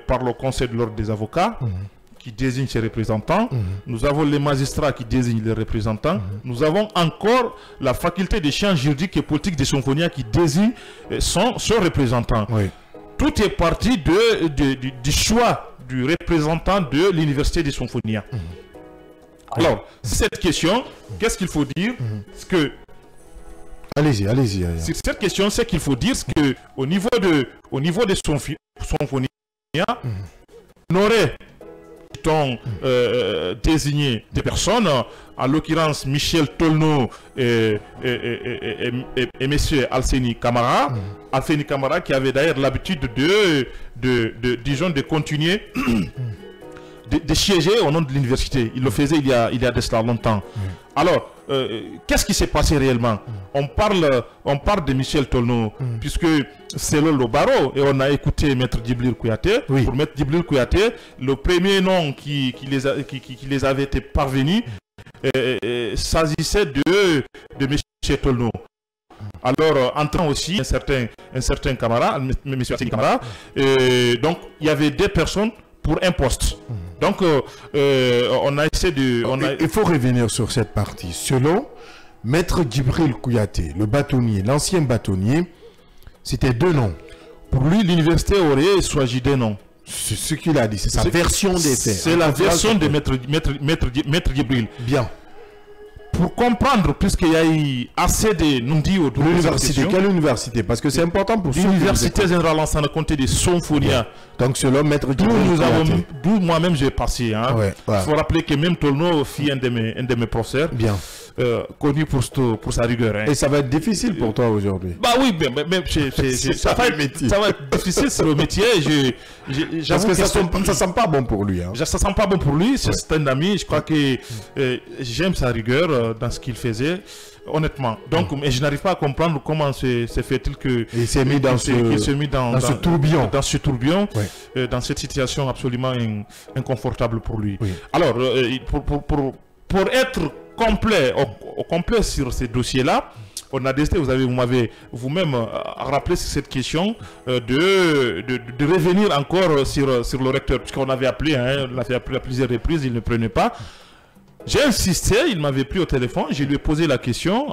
par le Conseil de l'ordre des avocats, qui désigne ses représentants. Nous avons les magistrats qui désignent les représentants. Nous avons encore la faculté des sciences juridiques et politiques de Symphonia qui désigne son représentant. Tout est parti du choix du représentant de l'université de Symphonia. Alors, cette question, qu'est-ce qu'il faut dire? Que allez-y. Sur cette question, c'est qu'il faut dire que au niveau de Symphonia, on aurait désigné des personnes, en l'occurrence Michel Tolno et M. Alseni Camara. Alseni Camara qui avait d'ailleurs l'habitude de continuer de siéger au nom de l'université. Il le faisait il y a de cela longtemps. Alors, qu'est-ce qui s'est passé réellement? On parle de Michel Tolno, puisque c'est le barreau, et on a écouté Maître Djibril Kouyaté. Pour Maître Djibril Kouyaté, le premier nom qui les avait été parvenu s'agissait de Michel Tolno. Alors, entrant aussi un certain Camara, M. Alseni Camara, donc il y avait deux personnes pour un poste. Donc, on a essayé de... Il faut revenir sur cette partie. Selon Maître Djibril Kouyaté, le bâtonnier, l'ancien bâtonnier, c'était deux noms. Pour lui, l'université aurait choisi deux noms. C'est ce qu'il a dit, c'est sa version des faits. C'est la version de Maître Djibril. Bien. Pour comprendre, puisqu'il y a eu assez de non-dits au l'université, quelle université? Parce que c'est important pour l'université générale en santé de Symphonia. Donc selon Maître Djibril, d'où moi-même j'ai passé. Il faut rappeler que même Tolno fit un de mes professeurs. Bien. Connu pour sa rigueur. Et ça va être difficile pour toi aujourd'hui? Bah oui, mais ça va être difficile, c'est le métier. Parce que ça sent pas bon pour lui. Ça sent pas bon pour lui, c'est un ami. Je crois que j'aime sa rigueur dans ce qu'il faisait, honnêtement. Donc, mais je n'arrive pas à comprendre comment se fait-il qu'il s'est mis dans ce tourbillon. Dans ce tourbillon, dans cette situation absolument inconfortable pour lui. Alors, pour être complet sur ces dossiers-là, on a décidé, vous m'avez vous-même rappelé sur cette question de revenir encore sur le recteur, puisqu'on avait appelé, on l'avait appelé à plusieurs reprises, il ne prenait pas. J'ai insisté, il m'avait pris au téléphone, je lui ai posé la question,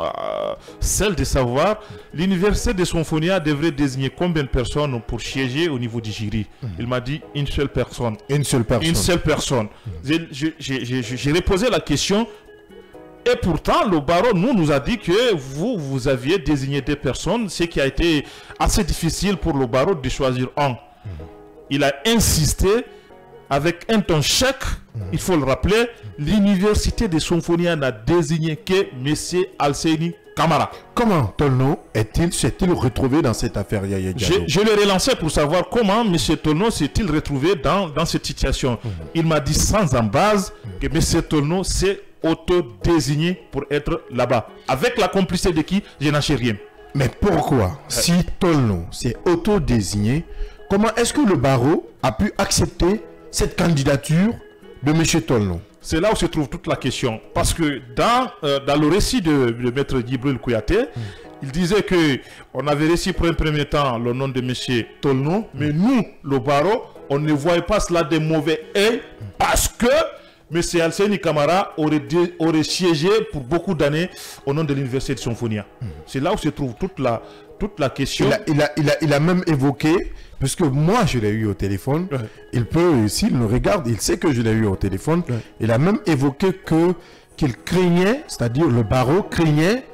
celle de savoir, l'université de Symphonia devrait désigner combien de personnes pour siéger au niveau du jury. Il m'a dit une seule personne. Une seule personne. J'ai reposé la question. Et pourtant, le barreau nous a dit que vous aviez désigné des personnes, ce qui a été assez difficile pour le barreau de choisir un. Il a insisté avec un ton chèque, il faut le rappeler, l'université de Symphonia n'a désigné que M. Alseni Camara. Comment Tolno s'est-il retrouvé dans cette affaire, Yaya Diallo? Je l'ai relancé pour savoir comment M. Tolno s'est-il retrouvé dans cette situation. Il m'a dit sans embase que M. Tolno s'est auto-désigné pour être là-bas. Avec la complicité de qui? Je n'en sais rien. Mais pourquoi, si Tolno s'est auto-désigné, comment est-ce que le barreau a pu accepter cette candidature de M. Tolno? c'est là où se trouve toute la question. Parce que dans le récit de Maître Djibril Kouyaté, il disait qu'on avait réussi pour un premier temps le nom de M. Tolno, mais nous, le barreau, on ne voyait pas cela de mauvais œil parce que M. Alseni Camara aurait siégé pour beaucoup d'années au nom de l'université de Symphonia. C'est là où se trouve toute la question. Il a même évoqué, puisque moi je l'ai eu au téléphone, il peut, s'il me regarde, il sait que je l'ai eu au téléphone, il a même évoqué qu'il craignait, c'est-à-dire le barreau craignait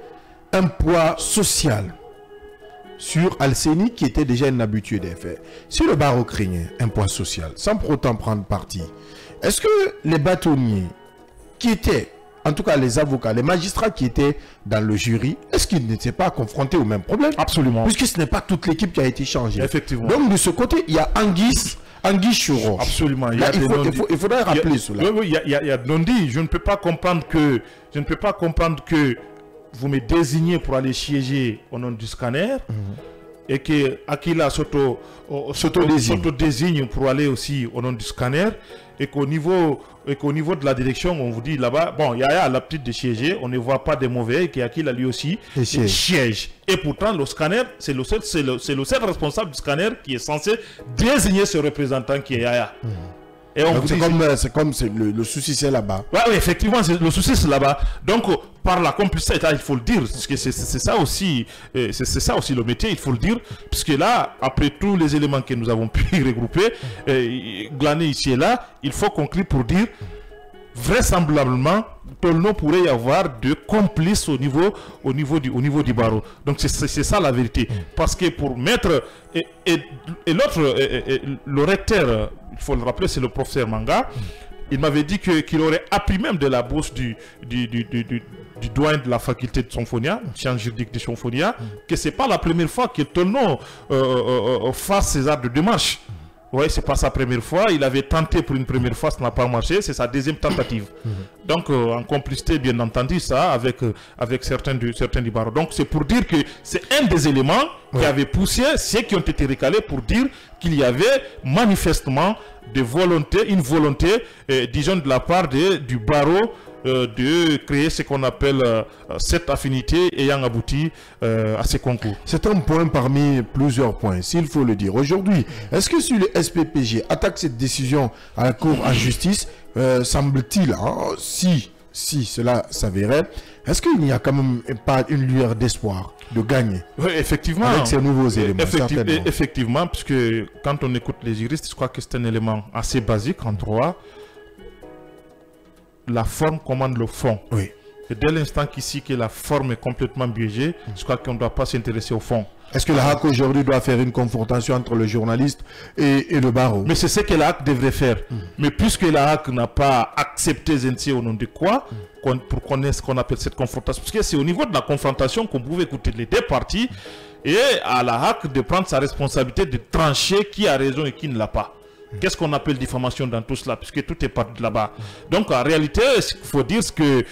un poids social sur Alseni qui était déjà un habitué des faits. Si le barreau craignait un poids social, sans pour autant prendre parti, est-ce que les bâtonniers qui étaient, en tout cas les avocats, les magistrats qui étaient dans le jury, est-ce qu'ils n'étaient pas confrontés au même problème? Absolument. Puisque ce n'est pas toute l'équipe qui a été changée. Effectivement. Donc de ce côté, il y a Anguille Choro. Absolument. Il faudrait rappeler cela. Oui, il y a non-dit. Je ne peux pas comprendre que vous me désignez pour aller siéger au nom du scanner et que Akila s'auto-désigne pour aller aussi au nom du scanner et qu'au niveau de la direction, on vous dit là-bas, bon, il y a la petite de siéger, on ne voit pas de mauvais et qu'Akila lui aussi siège. Et pourtant, le scanner, c'est le seul responsable du scanner qui est censé désigner ce représentant qui est Yaya. Et le souci c'est là-bas. Oui, effectivement, le souci c'est là-bas. Donc, par la complicité, il faut le dire, parce que c'est ça aussi le métier, il faut le dire, puisque là, après tous les éléments que nous avons pu regrouper, glaner ici et là, il faut conclure pour dire, vraisemblablement, Tolno pourrait y avoir de complices au niveau du barreau. Donc c'est ça la vérité. Parce que pour mettre et l'autre, le recteur, il faut le rappeler, c'est le professeur Manga. Il m'avait dit qu'il aurait appris même de la bourse du doyen de la faculté de Symphonia, sciences juridiques de Symphonia, que c'est pas la première fois que Tolno fasse ces actes de démarche. Oui, c'est pas sa première fois. Il avait tenté pour une première fois, ça n'a pas marché. C'est sa deuxième tentative. Donc, en complicité, bien entendu, ça, avec certains du barreau. Donc, c'est pour dire que c'est un des éléments qui avait poussé ceux qui ont été recalés pour dire qu'il y avait manifestement une volonté, disons, de la part du barreau, de créer ce qu'on appelle cette affinité ayant abouti à ces concours. C'est un point parmi plusieurs points, s'il faut le dire. Aujourd'hui, est-ce que si le SPPG attaque cette décision à la Cour en justice, semble-t-il, si cela s'avérait, est-ce qu'il n'y a quand même pas une lueur d'espoir de gagner? Oui, effectivement. Avec ces nouveaux éléments. Effectivement, puisque quand on écoute les juristes, je crois que c'est un élément assez basique en droit. La forme commande le fond. Oui. Et dès l'instant qu'ici que la forme est complètement biaisée, je crois qu'on ne doit pas s'intéresser au fond. Est-ce que la HAC aujourd'hui doit faire une confrontation entre le journaliste et le barreau? Mais c'est ce que la HAC devrait faire. Mais puisque la HAC n'a pas accepté Zensi au nom de quoi, pour connaître ce qu'on appelle cette confrontation, parce que c'est au niveau de la confrontation qu'on pouvait écouter les deux parties et à la HAC de prendre sa responsabilité de trancher qui a raison et qui ne l'a pas. Qu'est-ce qu'on appelle diffamation dans tout cela, puisque tout est parti de là-bas. Donc en réalité, il faut dire que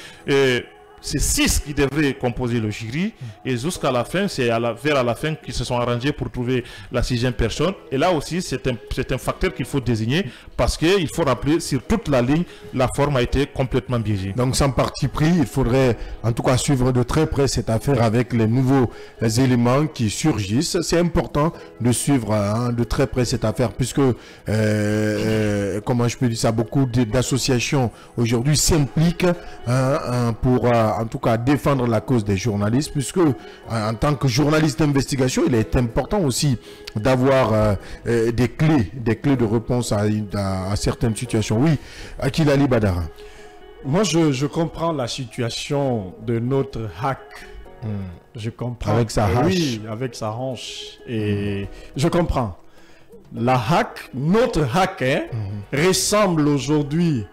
c'est 6 qui devraient composer le jury, et jusqu'à la fin, c'est vers la fin qu'ils se sont arrangés pour trouver la 6e personne. Et là aussi, c'est un facteur qu'il faut désigner, parce qu'il faut rappeler, sur toute la ligne, la forme a été complètement biaisée. Donc sans parti pris, il faudrait en tout cas suivre de très près cette affaire avec les nouveaux éléments qui surgissent. C'est important de suivre de très près cette affaire, puisque, comment je peux dire ça, beaucoup d'associations aujourd'hui s'impliquent pour en tout cas défendre la cause des journalistes, puisque en tant que journaliste d'investigation, il est important aussi d'avoir des clés de réponse à certaines situations. Oui, Akil Ali Badara. Moi, je comprends la situation de notre HAC. Je comprends. Avec sa hache. Oui, avec sa hanche. Et je comprends. La HAC, notre HAC, ressemble aujourd'hui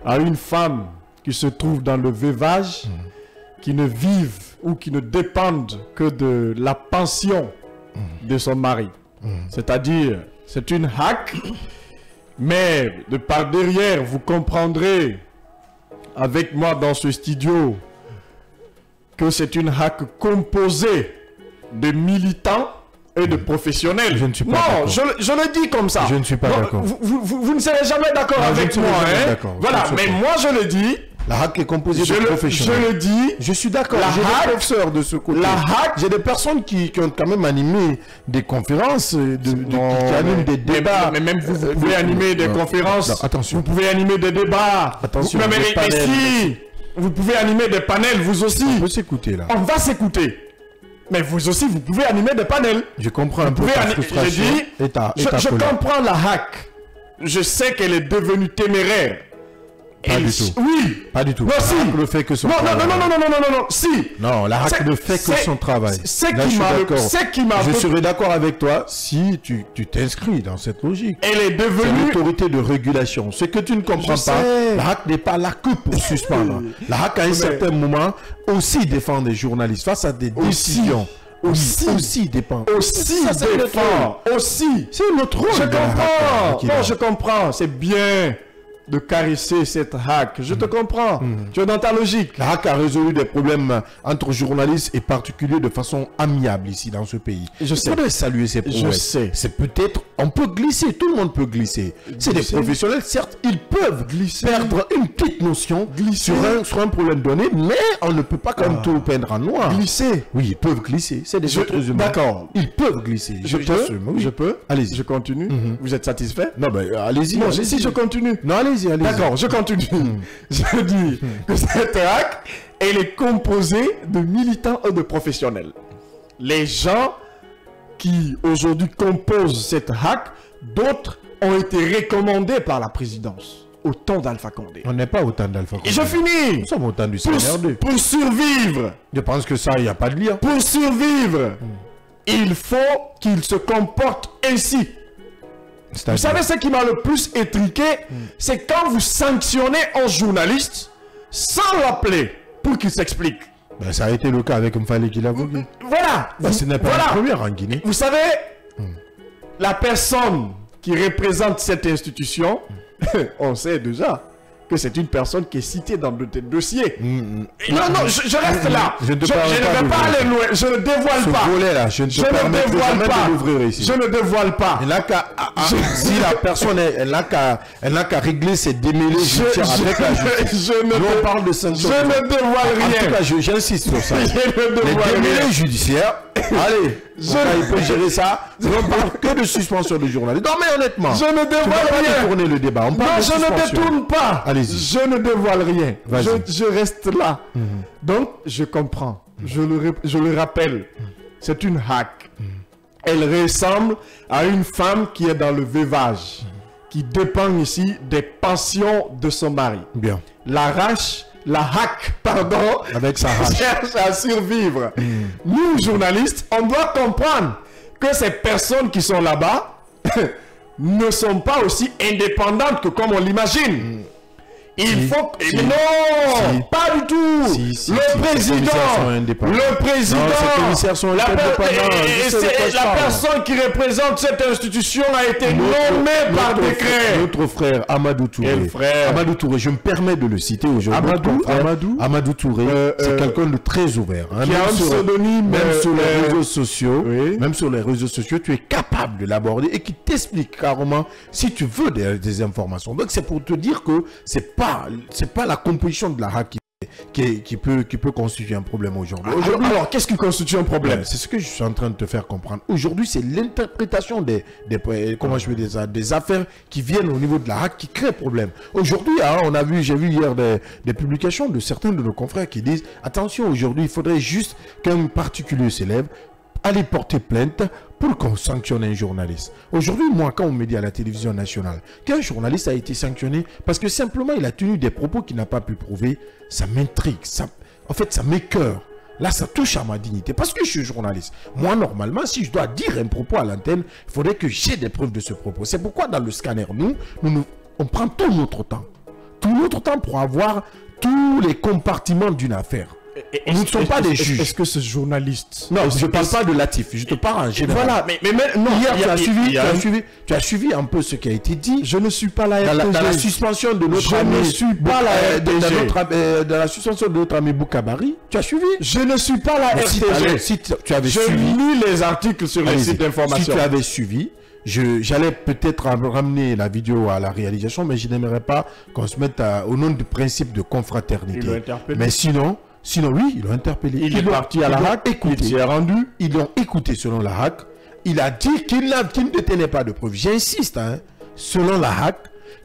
à une femme qui se trouvent dans le veuvage, qui ne vivent ou qui ne dépendent que de la pension de son mari. C'est-à-dire, c'est une HAC, mais de par derrière, vous comprendrez avec moi dans ce studio que c'est une HAC composée de militants et de professionnel. Je ne suis pas non, d'accord. je le dis comme ça. Je ne suis pas d'accord. Vous ne serez jamais d'accord avec moi. Hein? Voilà, mais moi je le dis. La HAC est composée de professionnels. Je le dis. Je suis d'accord. J'ai des professeurs de ce côté. La HAC. J'ai des personnes qui ont quand même animé des conférences, qui animent des débats. Mais même vous pouvez animer des conférences. Non, attention. Vous pouvez animer des débats. Attention. Vous pouvez animer des panels, vous aussi. On peut s'écouter là. On va s'écouter. Mais vous aussi, vous pouvez animer des panels. Je comprends un peu ta frustration. Je comprends la HAC. Je sais qu'elle est devenue téméraire. Pas du tout. Oui. Pas du tout. Non, si. Le fait que son non, travail. Non, si. Non, la HAC ne fait que son travail. Je serais d'accord avec toi si tu t'inscris dans cette logique. Elle est devenue... C'est l'autorité de régulation. Ce que tu ne comprends pas, la HAC n'est pas là que pour suspendre. La HAC, à un certain moment, aussi défend des journalistes face à des décisions. Aussi dépend. Aussi défend. Aussi. C'est notre rôle. Je comprends. Non, je comprends. C'est bien de caresser cette HAC. Je te comprends. Tu es dans ta logique. La HAC a résolu des problèmes entre journalistes et particuliers de façon amiable ici dans ce pays. Je sais. Il faudrait saluer ces progrès. Je sais. C'est peut-être, on peut glisser, tout le monde peut glisser. C'est des professionnels, certes, ils peuvent perdre une petite notion sur un problème donné, mais on ne peut pas quand même tout peindre en noir. Glisser. Oui, ils peuvent glisser. C'est des êtres humains. D'accord. Ils peuvent glisser. Je peux. Allez-y. Je continue. Vous êtes satisfait? Non, ben allez-y. Non, si je continue. Non, allez-y. D'accord, je continue. Je dis que cette HAC, elle est composée de militants et de professionnels. Les gens qui aujourd'hui composent cette HAC, d'autres ont été recommandés par la présidence au temps d'Alpha Condé. On n'est pas au temps d'Alpha Condé. Et je finis. Nous sommes au temps du CNRD. Pour survivre. Je pense que ça, il n'y a pas de lien. Pour survivre, il faut qu'il se comporte ainsi. Vous savez ce qui m'a le plus étriqué, c'est quand vous sanctionnez un journaliste sans l'appeler pour qu'il s'explique. Ben, ça a été le cas avec Mfale Kilavogui. Voilà. Ben, ce n'est pas la première en Guinée. Vous savez, la personne qui représente cette institution, on sait déjà que c'est une personne qui est citée dans de tes dossiers. Non, je reste là. Je ne vais pas aller loin. Je ne dévoile pas. Volet-là, je ne dévoile pas. Je ne dévoile pas. Si la personne, elle n'a qu'à régler ses démêlés judiciaires avec la justice. On parle de sanctions. Je ne dévoile rien. En tout cas, j'insiste sur ça. Les démêlés judiciaires, allez, il peut gérer ça. On ne parle que de suspension de journalistes. Non, mais honnêtement, je ne dévoile rien. Tu ne vas pas détourner le débat. Non, je ne détourne pas. Allez-y. Je ne dévoile rien. Je reste là. Donc, je comprends. Je le rappelle. C'est une HAC. Elle ressemble à une femme qui est dans le veuvage, qui dépend ici des pensions de son mari. Bien. La HAC, pardon, avec sa hache, cherche à survivre. Nous, journalistes, on doit comprendre que ces personnes qui sont là-bas ne sont pas aussi indépendantes que comme on l'imagine. Il faut... Non, pas du tout. Le président... ces commissaires sont indépendants. La personne qui représente cette institution a été nommée par décret. Notre frère Amadou Touré. Amadou Touré, je me permets de le citer aujourd'hui. Amadou Touré, c'est quelqu'un de très ouvert. Qui a un pseudonyme. Même sur les réseaux sociaux, même sur les réseaux sociaux, tu es capable de l'aborder et qui t'explique carrément si tu veux des informations. Donc c'est pour te dire que c'est pas la composition de la HAC qui peut constituer un problème aujourd'hui. Alors, qu'est-ce qui constitue un problème? C'est ce que je suis en train de te faire comprendre. Aujourd'hui, c'est l'interprétation des affaires qui viennent au niveau de la HAC qui crée problème. Aujourd'hui, j'ai vu hier des publications de certains de nos confrères qui disent attention, aujourd'hui, il faudrait juste qu'un particulier s'élève, aller porter plainte pour qu'on sanctionne un journaliste. Aujourd'hui, moi, quand on me dit à la télévision nationale qu'un journaliste a été sanctionné parce que simplement il a tenu des propos qu'il n'a pas pu prouver, ça m'intrigue, ça m'écoeure. Là, ça touche à ma dignité parce que je suis journaliste. Moi, normalement, si je dois dire un propos à l'antenne, il faudrait que j'ai des preuves de ce propos. C'est pourquoi dans le scanner, on prend tout notre temps. Tout notre temps pour avoir tous les compartiments d'une affaire. Nous ne sommes pas des juges. Est-ce que ce journaliste... Non, je ne parle pas de Latif, je te parle en général. Voilà, mais non, Hier, tu as suivi un peu ce qui a été dit. Je ne suis pas la RTG. Dans la suspension de notre ami... Je ne suis pas la RTG. Dans la suspension de notre ami Boukabari, tu as suivi. Je ne suis pas la RTG. Si tu avais je suivi... lis les articles sur les sites d'information. Si tu avais suivi... J'allais peut-être ramener la vidéo à la réalisation, mais je n'aimerais pas qu'on se mette au nom du principe de confraternité. Ils l'ont interpellé. Mais sinon, oui, ils l'ont interpellé. Il est parti à la HAC, il s'est rendu. Ils l'ont écouté selon la HAC. Il a dit qu'il ne détenait pas de preuves. J'insiste, hein, selon la HAC,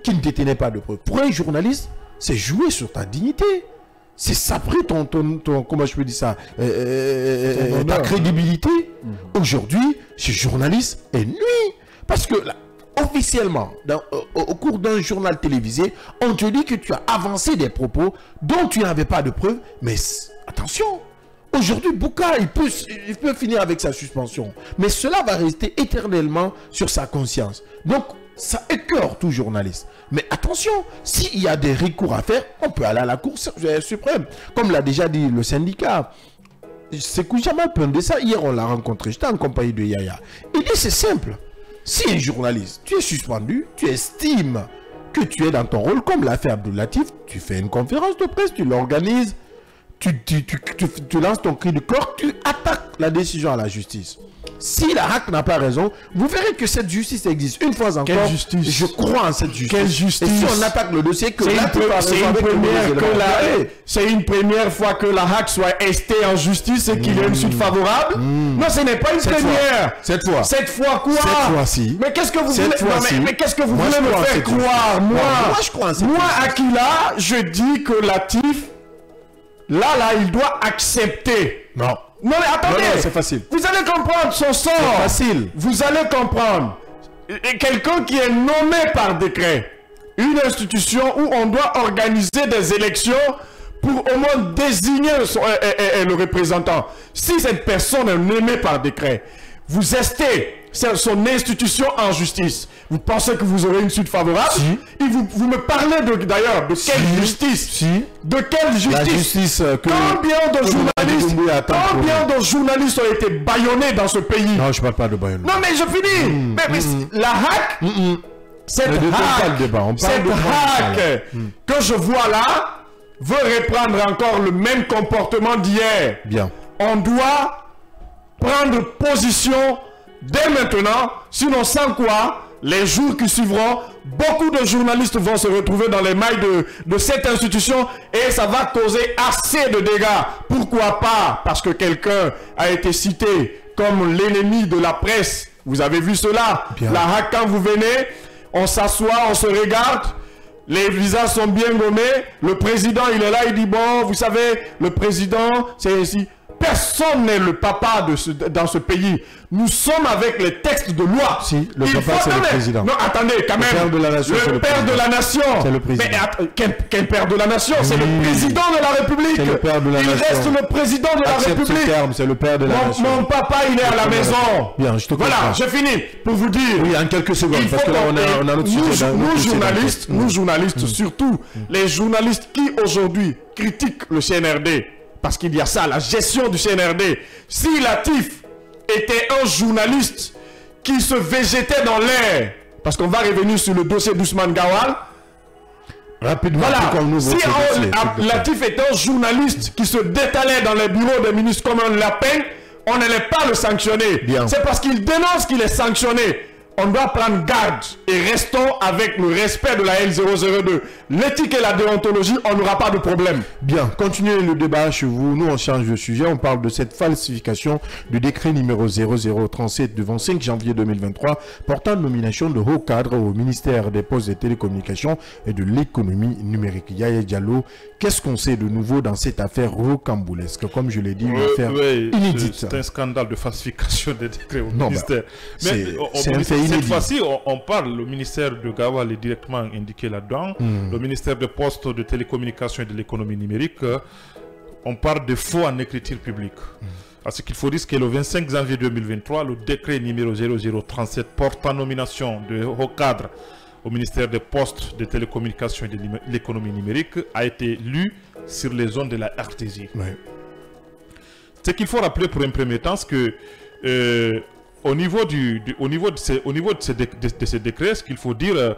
qu'il ne détenait pas de preuves. Pour un journaliste, c'est jouer sur ta dignité. C'est saper ton comment je peux dire ça, ta crédibilité. Aujourd'hui, ce journaliste est nuit. Parce que là, officiellement, au cours d'un journal télévisé, on te dit que tu as avancé des propos dont tu n'avais pas de preuves. Mais attention, aujourd'hui, Bouka, il peut finir avec sa suspension. Mais cela va rester éternellement sur sa conscience. Donc, ça écœure tout journaliste. Mais attention, s'il y a des recours à faire, on peut aller à la Cour suprême. Comme l'a déjà dit le syndicat. C'est Jamal Pendessa, hier on l'a rencontré, j'étais en compagnie de Yaya. Il dit c'est simple. Si un journaliste, tu es suspendu, tu estimes que tu es dans ton rôle, comme l'a fait Abdou Latif, tu fais une conférence de presse, tu l'organises, tu lances ton cri de corps, tu attaques la décision à la justice. Si la HAC n'a pas raison, vous verrez que cette justice existe. Une fois encore, quelle justice? Je crois en cette justice. Quelle justice? Et si on attaque le dossier, que c'est une première fois que la HAC soit estée en justice et qu'il y ait une suite favorable. Non, ce n'est pas une première. Cette fois. Cette fois quoi? Cette fois-ci. Mais qu'est-ce que vous voulez? Mais qu'est-ce que vous voulez me faire croire? Moi, je crois en cette moi, Akila, je dis que Latif, là, il doit accepter. Non. Non mais attendez, c'est facile. Vous allez comprendre son sort. C'est facile. Vous allez comprendre. Quelqu'un qui est nommé par décret, une institution où on doit organiser des élections pour au moins désigner le représentant. Si cette personne est nommée par décret, vous estez son institution en justice. Vous pensez que vous aurez une suite favorable? Si. Et vous me parlez d'ailleurs de quelle justice? Si. De quelle justice? La justice que... Combien de journalistes ont été bâillonnés dans ce pays? Non, je ne parle pas de bâillonnement. Non mais je finis. Mais la HAC, cette HAC que je vois là, veut reprendre encore le même comportement d'hier. Bien. On doit prendre position dès maintenant, sinon sans quoi, les jours qui suivront, beaucoup de journalistes vont se retrouver dans les mailles de cette institution et ça va causer assez de dégâts. Pourquoi pas? Parce que quelqu'un a été cité comme l'ennemi de la presse. Vous avez vu cela? Bien. La HAC, quand vous venez, on s'assoit, on se regarde, les visages sont bien gommés, le président il est là, il dit bon, vous savez, le président c'est ainsi. Personne n'est le papa dans ce pays. Nous sommes avec les textes de loi. Si, le papa c'est le président. Non, attendez, quand même. Le père de la nation, le père de la nation. C'est le président. Mais quel père de la nation? C'est le président de la République. C'est le père de la nation. Il reste le président de la République. C'est le père de la nation. Mon papa, il est à la maison. Bien, je te comprends. Voilà, j'ai fini. Pour vous dire. Oui, en quelques secondes. Parce que là, on a notre sujet. Nous journalistes, surtout les journalistes qui aujourd'hui critiquent le CNRD. Parce qu'il y a ça, la gestion du CNRD. Si Latif était un journaliste qui se végétait dans l'air, parce qu'on va revenir sur le dossier d'Ousmane Gawal. Rapidement, voilà. Si Latif était un journaliste qui se détalait dans les bureaux des ministres comme un lapin, on n'allait pas le sanctionner. C'est parce qu'il dénonce qu'il est sanctionné. On doit prendre garde et restons avec le respect de la L002. L'éthique et la déontologie, on n'aura pas de problème. Bien, continuez le débat chez vous. Nous, on change de sujet. On parle de cette falsification du décret numéro 0037 du 25 janvier 2023 portant nomination de haut cadre au ministère des Postes et Télécommunications et de l'économie numérique. Yaya Diallo, qu'est-ce qu'on sait de nouveau dans cette affaire rocambolesque? Comme je l'ai dit, une affaire inédite. C'est un scandale de falsification des décrets au ministère. Mais c'est un fait cette fois-ci, on parle, le ministère de Gawal est directement indiqué là-dedans. Le ministère des Postes, de Télécommunications et de l'économie numérique, on parle de faux en écriture publique. Parce qu'il faut dire que le 25 janvier 2023, le décret numéro 0037 portant nomination de haut cadre au ministère des Postes, de Télécommunications et de l'économie numérique a été lu sur les zones de la RTZ. Ce qu'il faut rappeler pour un premier temps, c'est que au niveau de ces décrets, ce qu'il faut dire,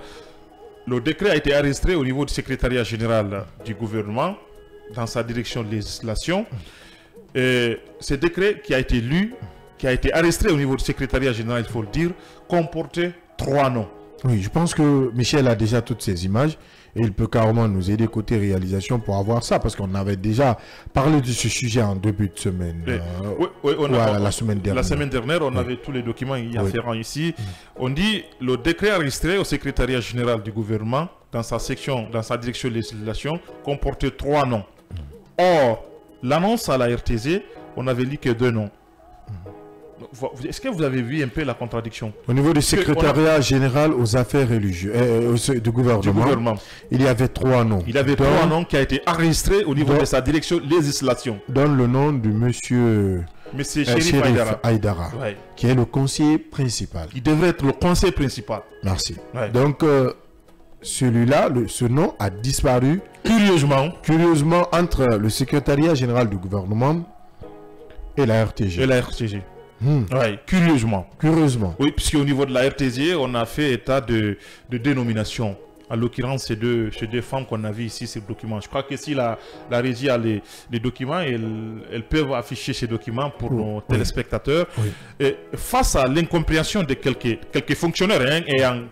le décret a été enregistré au niveau du secrétariat général du gouvernement dans sa direction de législation. Ce décret qui a été lu, qui a été enregistré au niveau du secrétariat général, il faut le dire, comportait 3 noms. Oui, je pense que Michel a déjà toutes ces images et il peut carrément nous aider côté réalisation pour avoir ça, parce qu'on avait déjà parlé de ce sujet en début de semaine. La semaine dernière. La semaine dernière, on avait tous les documents y afférents ici. On dit le décret enregistré au secrétariat général du gouvernement dans sa section, dans sa direction de législation, comportait 3 noms. Or, l'annonce à la RTZ, on avait lu que 2 noms. Est-ce que vous avez vu un peu la contradiction? Au niveau du secrétariat général aux affaires religieuses du gouvernement, il y avait 3 noms. Il y avait 3 noms qui a été enregistrés au niveau de sa direction législation. Dans le nom du monsieur Chérif Aïdara, qui est le conseiller principal. Il devrait être le conseiller principal. Merci. Donc, celui-là, ce nom a disparu curieusement entre le secrétariat général du gouvernement et la RTG. Oui, curieusement. Oui, puisqu'au niveau de la RTG, on a fait état de dénomination. En l'occurrence, ces deux femmes qu'on a vues ici, ces documents. Je crois que si la régie a les documents, elles peuvent afficher ces documents pour nos téléspectateurs. Et face à l'incompréhension de quelques fonctionnaires ayant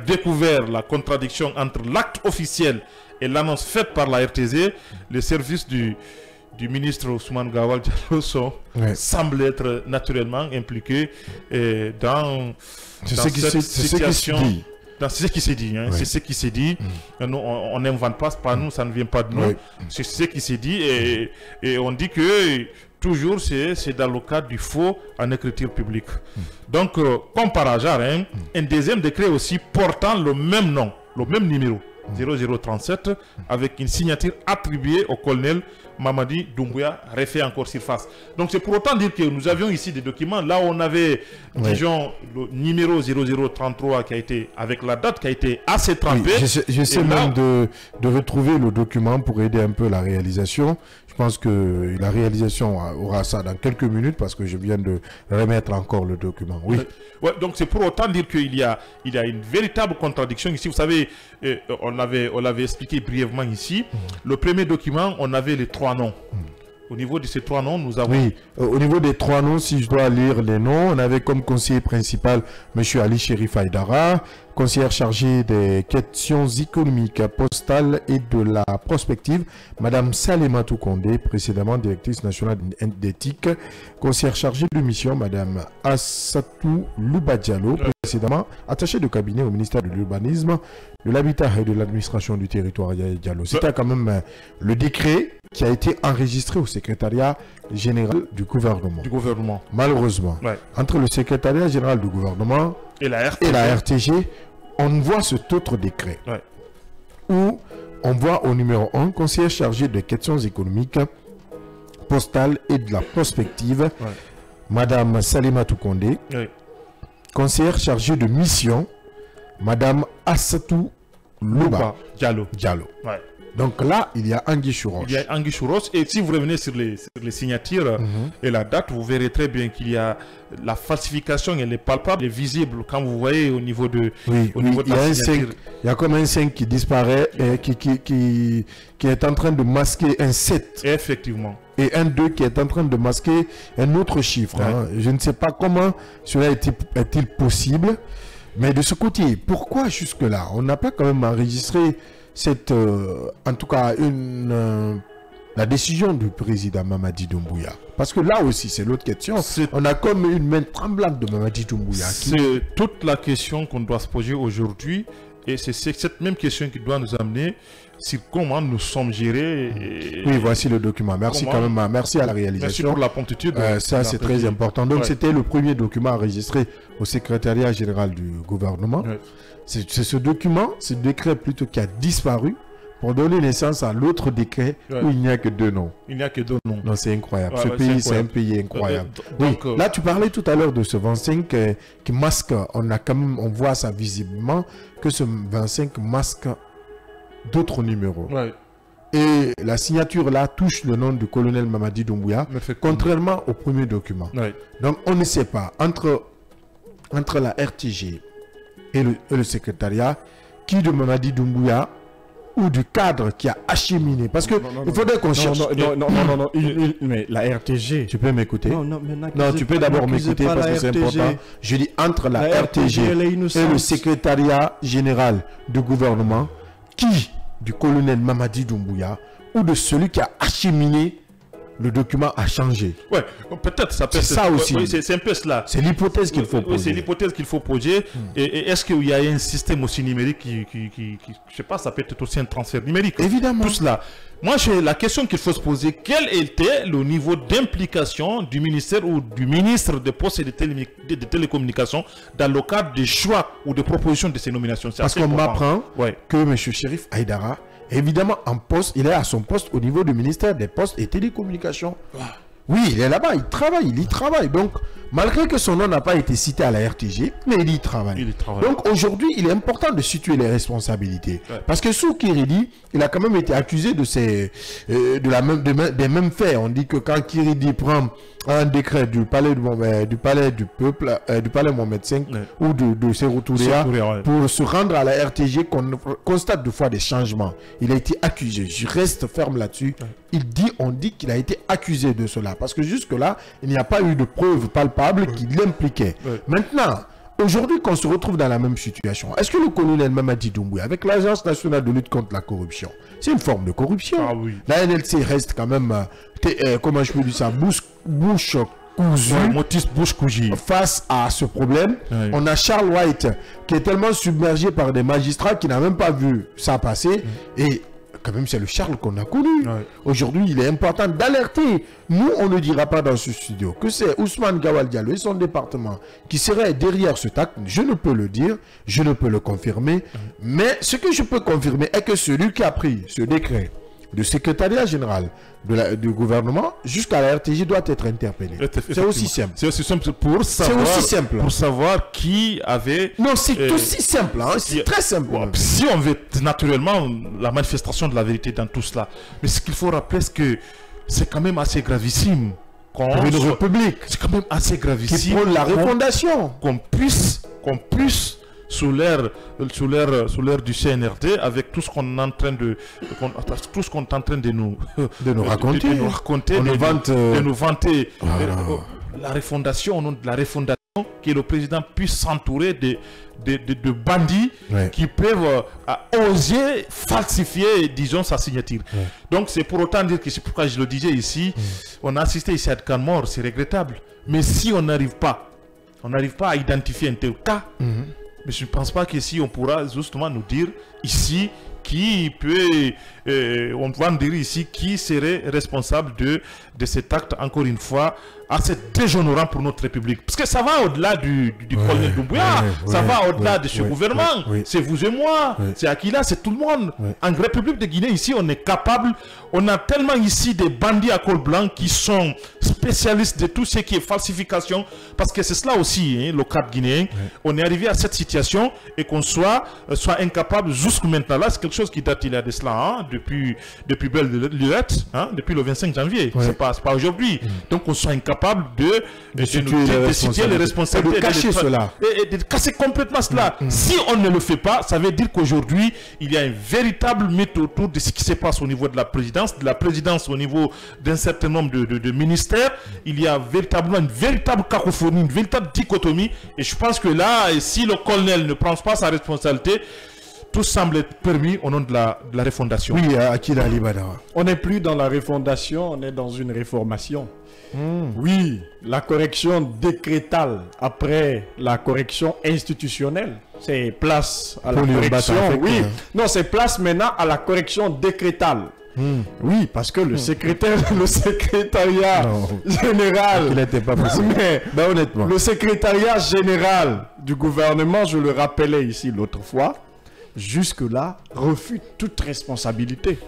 découvert la contradiction entre l'acte officiel et l'annonce faite par la RTG, les services du ministre Ousmane Gawal Diallo semble être naturellement impliqué dans cette situation. C'est ce qui s'est dit. C'est ce qui s'est dit. On n'invente pas, pas nous, ça ne vient pas de nous. C'est ce qui s'est dit et on dit que toujours c'est dans le cadre du faux en écriture publique. Donc, comme par hasard, un deuxième décret aussi portant le même nom, le même numéro, 0037, avec une signature attribuée au colonel Mamadi Doumbouya, refait encore surface. Donc c'est pour autant dire que nous avions ici des documents, là on avait, disons, le numéro 0033 qui a été, avec la date qui a été assez trempée. J'essaie même de retrouver le document pour aider un peu la réalisation. Je pense que la réalisation aura ça dans quelques minutes parce que je viens de remettre encore le document. Oui. Donc c'est pour autant dire qu'il y a une véritable contradiction ici. Vous savez, on l'avait expliqué brièvement ici. Le premier document, on avait les 3 noms. Au niveau de ces 3 noms, nous avons... Oui, au niveau des 3 noms, si je dois lire les noms, on avait comme conseiller principal M. Ali Chérif Aïdara, conseillère chargée des questions économiques, postales et de la prospective, Mme Salematou Kondé, précédemment directrice nationale d'éthique, conseillère chargée de mission, Mme Assatou Louba Diallo, précédemment attachée de cabinet au ministère de l'Urbanisme, de l'Habitat et de l'Administration du Territoire Diallo. C'était quand même le décret qui a été enregistré au secrétariat général du gouvernement. Malheureusement, entre le secrétariat général du gouvernement et la RTG, on voit cet autre décret où on voit au numéro 1 conseiller chargé de questions économiques, postales et de la prospective, Madame Salematou Kondé, conseillère chargée de mission, Madame Assatou Louba Diallo. Donc là, il y a Anguille Chouros. Et si vous revenez sur les signatures et la date, vous verrez très bien qu'il y a la falsification, elle est palpable et visible quand vous voyez au niveau de, la signature. Il y a comme un 5 qui disparaît et qui est en train de masquer un 7. Effectivement. Et un 2 qui est en train de masquer un autre chiffre. Je ne sais pas comment cela est-il possible. Mais de ce côté, pourquoi jusque-là, on n'a pas quand même enregistré cette, en tout cas, la décision du président Mamadi Doumbouya? Parce que là aussi, c'est l'autre question. On a comme une main tremblante de Mamadi Doumbouya. C'est toute la question qu'on doit se poser aujourd'hui. Et c'est cette même question qui doit nous amener sur comment nous sommes gérés. Oui, voici le document. Merci quand même. Merci à la réalisation. Merci pour la promptitude. Ça, c'est très important. Donc, c'était le premier document enregistré au secrétariat général du gouvernement. C'est ce document, ce décret plutôt, qui a disparu pour donner naissance à l'autre décret où il n'y a que 2 noms. Il n'y a que 2 noms. Non, c'est incroyable. Ce pays, c'est un pays incroyable. Donc, là, tu parlais tout à l'heure de ce 25 qui masque. On voit ça visiblement que ce 25 masque d'autres numéros. Et la signature là touche le nom du colonel Mamadi Doumbouya, contrairement au premier document. Oui. Donc on ne sait pas, entre la RTG et le secrétariat, qui de Mamadi Doumbouya ou du cadre qui a acheminé. Parce que il faudrait qu'on cherche. Non, mais la RTG. Tu peux m'écouter? Non, tu peux d'abord m'écouter parce que c'est important. Je dis entre la RTG et le secrétariat général du gouvernement, qui du colonel Mamadi Doumbouya ou de celui qui a acheminé le document a changé. Ouais, peut-être ça peut être ça aussi. Oui, c'est un peu cela. C'est l'hypothèse qu'il faut poser. C'est l'hypothèse qu'il faut poser. Et est-ce qu'il y a un système aussi numérique qui je sais pas, ça peut être aussi un transfert numérique. Évidemment. Tout cela. Moi, la question qu'il faut se poser, quel était le niveau d'implication du ministère ou du ministre des Postes et des Télécommunications dans le cadre des choix ou des propositions de ces nominations? Parce qu'on m'apprend que M. Chérif Aïdara, évidemment, en poste, il est à son poste au niveau du ministère des Postes et Télécommunications. Oui, il est là-bas, il y travaille. Donc, malgré que son nom n'a pas été cité à la RTG, mais il y travaille. Donc, aujourd'hui, il est important de situer les responsabilités. Ouais. Parce que sous Kiridi, il a quand même été accusé des mêmes faits. On dit que quand Kiridi prend un décret du palais du peuple, du palais Mohamed V, ou de Sékou Touré, pour se rendre à la RTG, qu'on constate deux fois des changements. Il a été accusé. Je reste ferme là-dessus. On dit qu'il a été accusé de cela. Parce que jusque-là, il n'y a pas eu de preuves palpables qui l'impliquaient. Maintenant, aujourd'hui qu'on se retrouve dans la même situation, est-ce que le colonel Mamadi Doumbouya, avec l'Agence nationale de lutte contre la corruption, c'est une forme de corruption? La NLC reste quand même, comment je peux dire ça, bouche cousue face à ce problème. On a Charles White qui est tellement submergé par des magistrats qui n'a même pas vu ça passer. Et quand même, c'est le Charles qu'on a connu. Aujourd'hui, il est important d'alerter. Nous, on ne dira pas dans ce studio que c'est Ousmane Gawal Diallo et son département qui serait derrière ce acte. Je ne peux le dire, je ne peux le confirmer. Mais ce que je peux confirmer est que celui qui a pris ce décret du secrétariat général du gouvernement jusqu'à la RTG doit être interpellé. C'est aussi simple. C'est aussi simple pour savoir qui avait... Non, c'est aussi simple. Hein? C'est très simple. Si on veut naturellement la manifestation de la vérité dans tout cela. Mais ce qu'il faut rappeler, c'est que c'est quand même assez gravissime. Pour une république. C'est quand même assez gravissime. Qui prône la refondation. Qu'on puisse sous l'ère du CNRD, avec tout ce qu'on est en train de nous raconter, de nous vanter la refondation, au nom de la refondation, que le président puisse s'entourer de bandits qui peuvent oser falsifier, disons, sa signature. Donc c'est pour autant dire que c'est pourquoi je le disais ici, on a assisté ici à de cas morts, c'est regrettable. Mais si on n'arrive pas à identifier un tel cas, mais je ne pense pas qu'ici on pourra justement nous dire ici qui peut, on va nous dire ici qui serait responsable de cet acte, encore une fois, assez déshonorant pour notre République. Parce que ça va au-delà du colonel Doumbouya, ça va au-delà de ce gouvernement. C'est vous et moi, c'est Akila, c'est tout le monde. En République de Guinée, ici, on est capable, on a tellement ici des bandits à col blanc qui sont spécialistes de tout ce qui est falsification, parce que c'est cela aussi, hein, le cadre guinéen. On est arrivé à cette situation et qu'on soit incapable, jusqu'à maintenant, là, c'est quelque chose qui date il y a de cela, hein, depuis belle lurette, hein, depuis le 25 janvier, c'est pas aujourd'hui. Donc on soit incapable de situer les responsabilités, de cacher cela et de casser complètement cela. Si on ne le fait pas, ça veut dire qu'aujourd'hui il y a un véritable mythe autour de ce qui se passe au niveau de la présidence au niveau d'un certain nombre de ministères. Il y a véritablement une véritable cacophonie, une véritable dichotomie, et je pense que là, si le colonel ne prend pas sa responsabilité, tout semble être permis au nom de la refondation. Oui, Akila Ali Badara. On n'est plus dans la refondation, on est dans une réformation. Oui, la correction décrétale après la correction institutionnelle, c'est place à la correction. Non, c'est place maintenant à la correction décrétale. Oui, parce que le secrétariat général, honnêtement, le secrétariat général du gouvernement, je le rappelais ici l'autre fois, jusque-là, refuse toute responsabilité.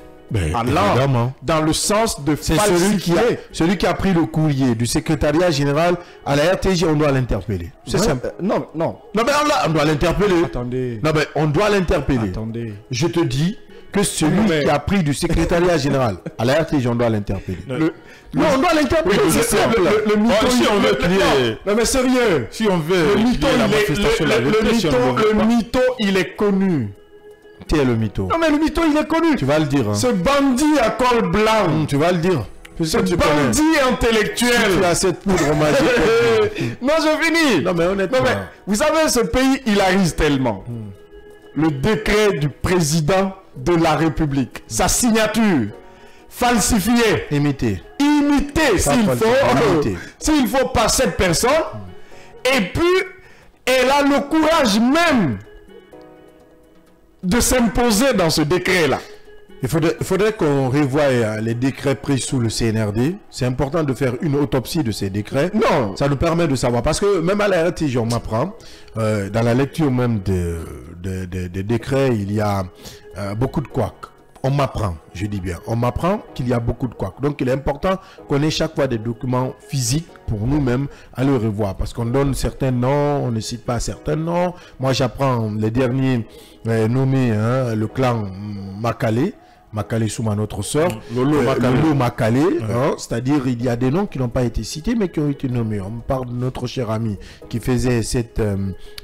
Allant dans le sens de falsifier. Celui qui a pris le courrier du secrétariat général à la RTG, on doit l'interpeller. C'est simple. Non, mais on doit l'interpeller. Attendez. Non, mais on doit l'interpeller. Attendez. Je te dis que celui qui a pris du secrétariat général à la RTG, on doit l'interpeller. Non, on doit l'interpeller, c'est simple. Le mytho, si on veut crier... Non, mais sérieux. Si on veut... Le mytho, il est connu. Qui est le mytho? Non, mais le mytho, il est connu. Tu vas le dire. Hein. Ce bandit à col blanc. Tu vas le dire. Ce bandit intellectuel. Tu as cette poudre magique. Non, je finis. Non, mais honnêtement. Mais, vous savez, ce pays, il arrive tellement. Le décret du président de la République, sa signature, falsifiée, imité s'il faut par cette personne, et puis elle a le courage même de s'imposer dans ce décret-là. Il faudrait qu'on revoie les décrets pris sous le CNRD. C'est important de faire une autopsie de ces décrets. Non. Ça nous permet de savoir. Parce que même à la RTG, on m'apprend, dans la lecture même des décrets, il y a beaucoup de couacs. On m'apprend, je dis bien, on m'apprend qu'il y a beaucoup de couacs. Donc il est important qu'on ait chaque fois des documents physiques pour nous-mêmes à le revoir. Parce qu'on donne certains noms, on ne cite pas certains noms. Moi j'apprends les derniers nommés, hein, le clan Makale Souma, notre sœur, Lolo Makale, hein, c'est-à-dire il y a des noms qui n'ont pas été cités mais qui ont été nommés. On parle de notre cher ami qui faisait cette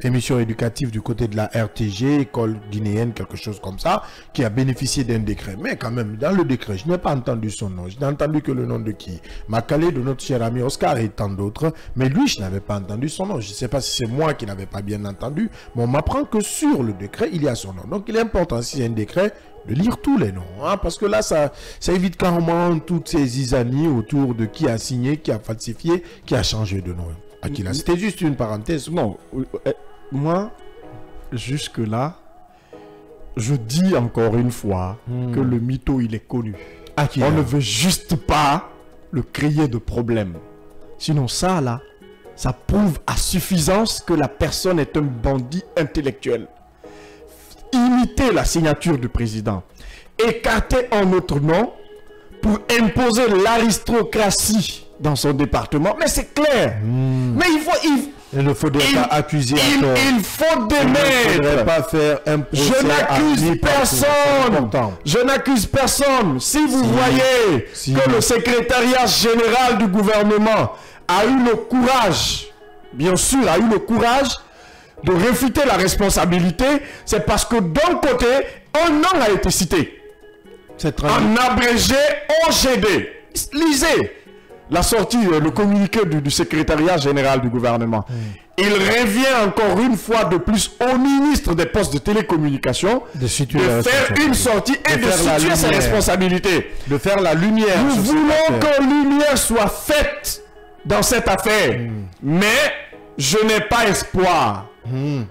émission éducative du côté de la RTG, école guinéenne, quelque chose comme ça, qui a bénéficié d'un décret. Mais quand même, dans le décret, je n'ai pas entendu son nom, je n'ai entendu que le nom de qui? Makale, de notre cher ami Oscar et tant d'autres, mais lui, je n'avais pas entendu son nom. Je ne sais pas si c'est moi qui n'avais pas bien entendu, mais on m'apprend que sur le décret, il y a son nom. Donc il est important, si c'est un décret, de lire tous les noms, hein, parce que là, ça évite carrément toutes ces zizanies autour de qui a signé, qui a falsifié, qui a changé de nom. Akila, c'était juste une parenthèse. Non, moi, jusque-là, je dis encore une fois que le mytho, il est connu. Akila. On ne veut juste pas le créer de problème. Sinon, ça, là, ça prouve à suffisance que la personne est un bandit intellectuel. Imiter la signature du président, écarter en notre nom pour imposer l'aristocratie dans son département. Mais c'est clair. Mais il ne faudrait pas accuser. Il faut démettre. Il ne faudrait pas faire un procès. Je n'accuse personne. Je n'accuse personne. Si vous voyez que le secrétariat général du gouvernement a eu le courage, bien sûr, a eu le courage de réfuter la responsabilité, c'est parce que d'un côté, un nom a été cité. En abrégé OGD. Lisez la sortie, le communiqué du secrétariat général du gouvernement. Il revient encore une fois de plus au ministre des postes de télécommunications de faire une sortie et de situer ses responsabilités. De faire la lumière. Nous voulons que lumière soit faite dans cette affaire. Mais je n'ai pas espoir.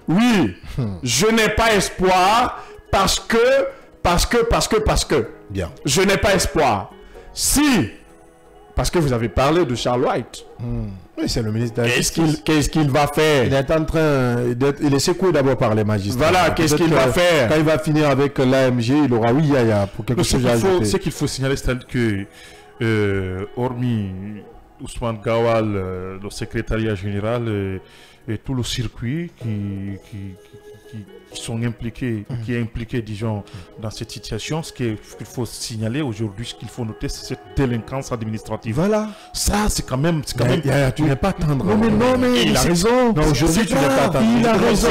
Oui, je n'ai pas espoir parce que bien. Je n'ai pas espoir. Si, parce que vous avez parlé de Charles White. Oui, c'est le ministre de la Justice. Qu'est-ce qu'il va faire? Il est en train d'être... Il est secoué d'abord par les magistrats. Voilà, qu'est-ce qu'il va faire? Quand il va finir avec l'AMG, il aura oui, pour quelque chose à ajouter. Ce qu'il faut signaler, c'est que, hormis Ousmane Gawal, le secrétariat général, et tout le circuit qui sont impliqués, qui est impliqué, disons, dans cette situation, ce qu'il faut signaler aujourd'hui, ce qu'il faut noter, c'est cette délinquance administrative. Voilà. Ça, c'est quand même... tu n'es pas tendre. Non, mais il a raison. Non, aujourd'hui, tu n'es pas tendre. Il a raison.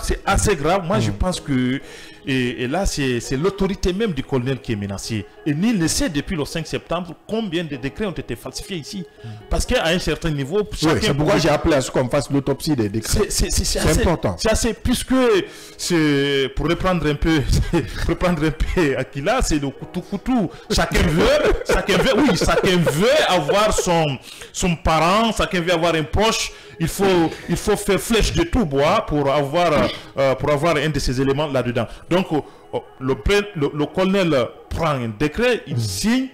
C'est assez grave. Moi, je pense que... Et là, c'est l'autorité même du colonel qui est menacée. Et nul ne sait depuis le 5 septembre combien de décrets ont été falsifiés ici. Parce qu'à un certain niveau... c'est pourquoi j'ai appelé à ce qu'on fasse l'autopsie des décrets. C'est important. C'est assez... Puisque, pour reprendre un peu Akila, c'est le coutou-coutou. Chacun veut avoir son parent, chacun veut avoir un proche. Il faut faire flèche de tout bois pour avoir un de ces éléments là-dedans. Donc, le colonel prend un décret, il signe,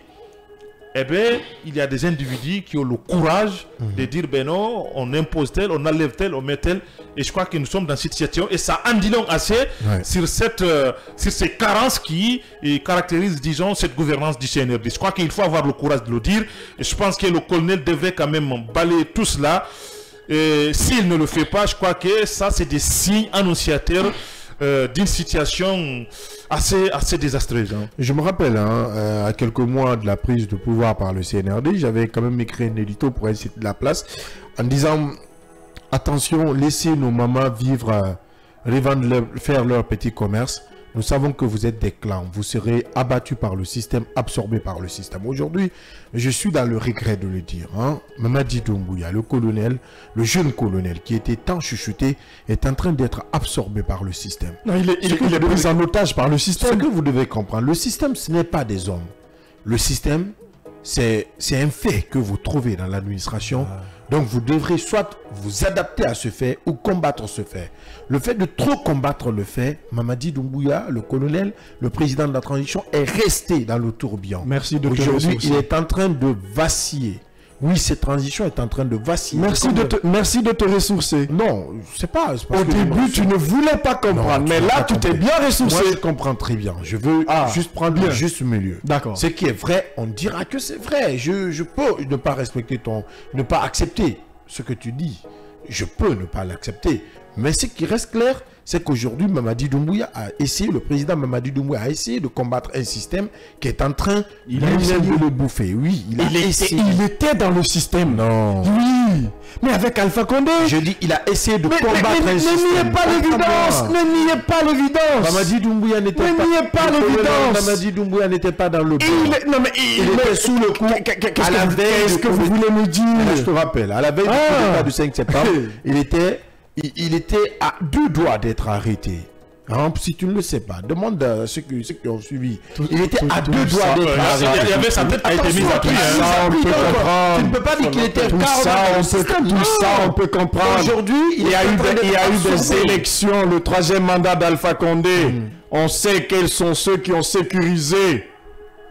et bien, il y a des individus qui ont le courage de dire, ben non, on impose tel, on enlève tel, on met tel. Et je crois que nous sommes dans cette situation. Et ça en dit long assez sur ces carences qui caractérisent, disons, cette gouvernance du CNRD. Je crois qu'il faut avoir le courage de le dire. Et je pense que le colonel devrait quand même balayer tout cela. S'il ne le fait pas, je crois que ça, c'est des signes annonciateurs d'une situation assez désastreuse. Hein. Je me rappelle, à quelques mois de la prise de pouvoir par le CNRD, j'avais quand même écrit un édito pour essayer de la place en disant attention, laissez nos mamans vivre, revendre faire leur petit commerce. Nous savons que vous êtes des clans, vous serez abattus par le système, absorbés par le système. Aujourd'hui, je suis dans le regret de le dire. Mamadi Doumbouya, le colonel, le jeune colonel qui était tant chuchoté, est en train d'être absorbé par le système. Non, il est pris en otage par le système. Ce que vous devez comprendre, le système, ce n'est pas des hommes. Le système, c'est un fait que vous trouvez dans l'administration. Donc vous devrez soit vous adapter à ce fait ou combattre ce fait. Le fait de trop combattre le fait, Mamadi Doumbouya, le colonel, le président de la transition, est resté dans le tourbillon. Merci de te Aujourd'hui, ressourcer. il est en train de vaciller. Oui, cette transition est en train de vaciller. Merci de te ressourcer. Non, c'est pas... Au début, tu ne voulais pas comprendre, mais là, tu t'es bien ressourcé. Moi, je comprends très bien. Je veux juste prendre le juste milieu. D'accord. Ce qui est vrai, on dira que c'est vrai. Je peux ne pas respecter ne pas accepter ce que tu dis. Je peux ne pas l'accepter. Mais ce qui reste clair, c'est qu'aujourd'hui, Mamadi Doumbouya a essayé, le président Mamadi Doumbouya a essayé de combattre un système qui est en train de le bouffer. Oui, il était dans le système. Non. Oui, mais avec Alpha Condé. Je dis, il a essayé de combattre un système. Ne niez pas l'évidence. Ne niez pas l'évidence. Mamadi Doumbouya n'était pas... Ne niez pas l'évidence. Mamadi Doumbouya n'était pas dans le Non, mais il était sous le coup. Qu'est-ce que vous voulez me dire? Je te rappelle, à la veille du coup d'État du 5 septembre, il était à 2 doigts d'être arrêté. Si tu ne le sais pas, demande à ceux qui ont suivi. Il était à 2 doigts d'être arrêté. Il y avait sa tête a été mise à prix. Tu ne peux pas dire qu'il était tout ça, on peut comprendre. Aujourd'hui, il y a eu des élections, le 3e mandat d'Alpha Condé. On sait quels sont ceux qui ont sécurisé.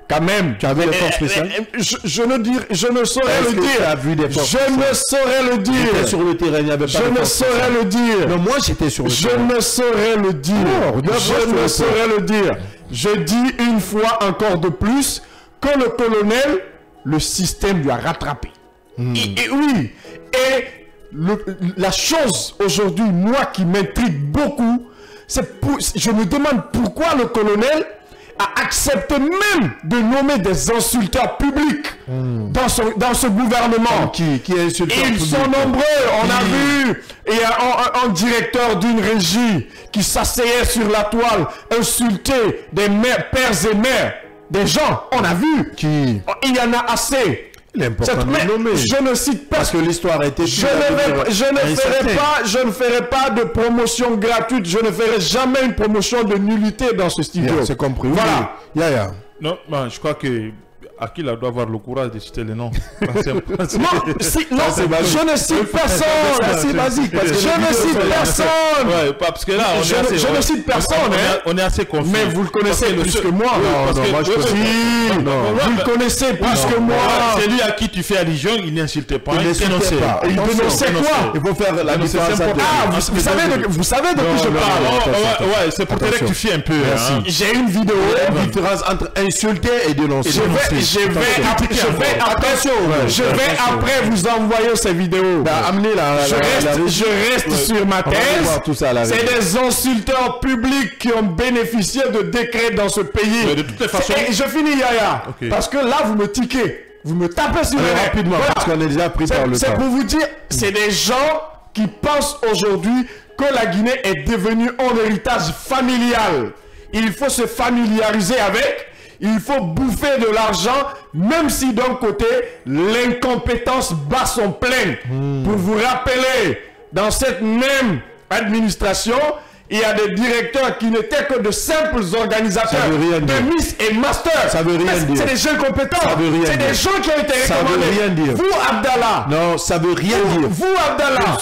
Quand même, tu avais les forces spéciales. Je ne saurais le dire. Je ne saurais le dire. Sur le terrain, il n'y avait pas je ne saurais le dire. Non, moi j'étais sur le terrain. Je ne saurais le dire. Je ne saurais le dire. Je dis une fois encore de plus que le colonel, le système lui a rattrapé. Et oui. Et la chose aujourd'hui, moi qui m'intrigue beaucoup, je me demande pourquoi le colonel a accepté même de nommer des insulteurs publics dans ce gouvernement. Qui est insulteur public? Ils sont nombreux. On a vu un directeur d'une régie qui s'asseyait sur la toile, insulter des pères et mères, des gens. On a vu. Qui? Il y en a assez. L'important de nommer. Je ne cite pas. Parce que l'histoire a été... Je ne ferai pas de promotion gratuite. Je ne ferai jamais une promotion de nullité dans ce studio. C'est compris. Voilà. Yeah. Non, je crois que Akil doit avoir le courage de citer les noms. Non, je ne cite personne. C'est basique. Je ne cite personne. Ouais, parce que là, je ne cite personne. On est assez confus. Mais vous le connaissez plus que moi. Non, moi je connais. Vous le connaissez plus que moi. C'est lui à qui tu fais allusion, il n'insultait pas. Il dénonçait pas. Il dénonçait quoi? Il faut faire la différence. Vous savez de qui je parle. Ouais, c'est pour te rectifier un peu. J'ai une vidéo. La différence entre insulter et dénoncer. Je vais après vous envoyer ces vidéos. Je reste sur ma thèse. C'est des insulteurs publics qui ont bénéficié de décrets dans ce pays. Mais de toutes les façons... Je finis, Yaya. Okay. Parce que là, vous me tiquez. Vous me tapez sur les mains. Rapidement, voilà. Parce qu'on est déjà pris par le temps. C'est pour vous dire, c'est des gens qui pensent aujourd'hui que la Guinée est devenue un héritage familial. Il faut se familiariser avec. Il faut bouffer de l'argent, même si d'un côté, l'incompétence bat son plein. Pour vous rappeler, dans cette même administration, il y a des directeurs qui n'étaient que de simples organisateurs de Miss et Master. Ça veut rien dire. C'est des gens compétents. C'est des gens qui ont été recommandés. Ça veut rien dire. Vous, Abdallah. Non, ça veut rien dire. Vous, Abdallah.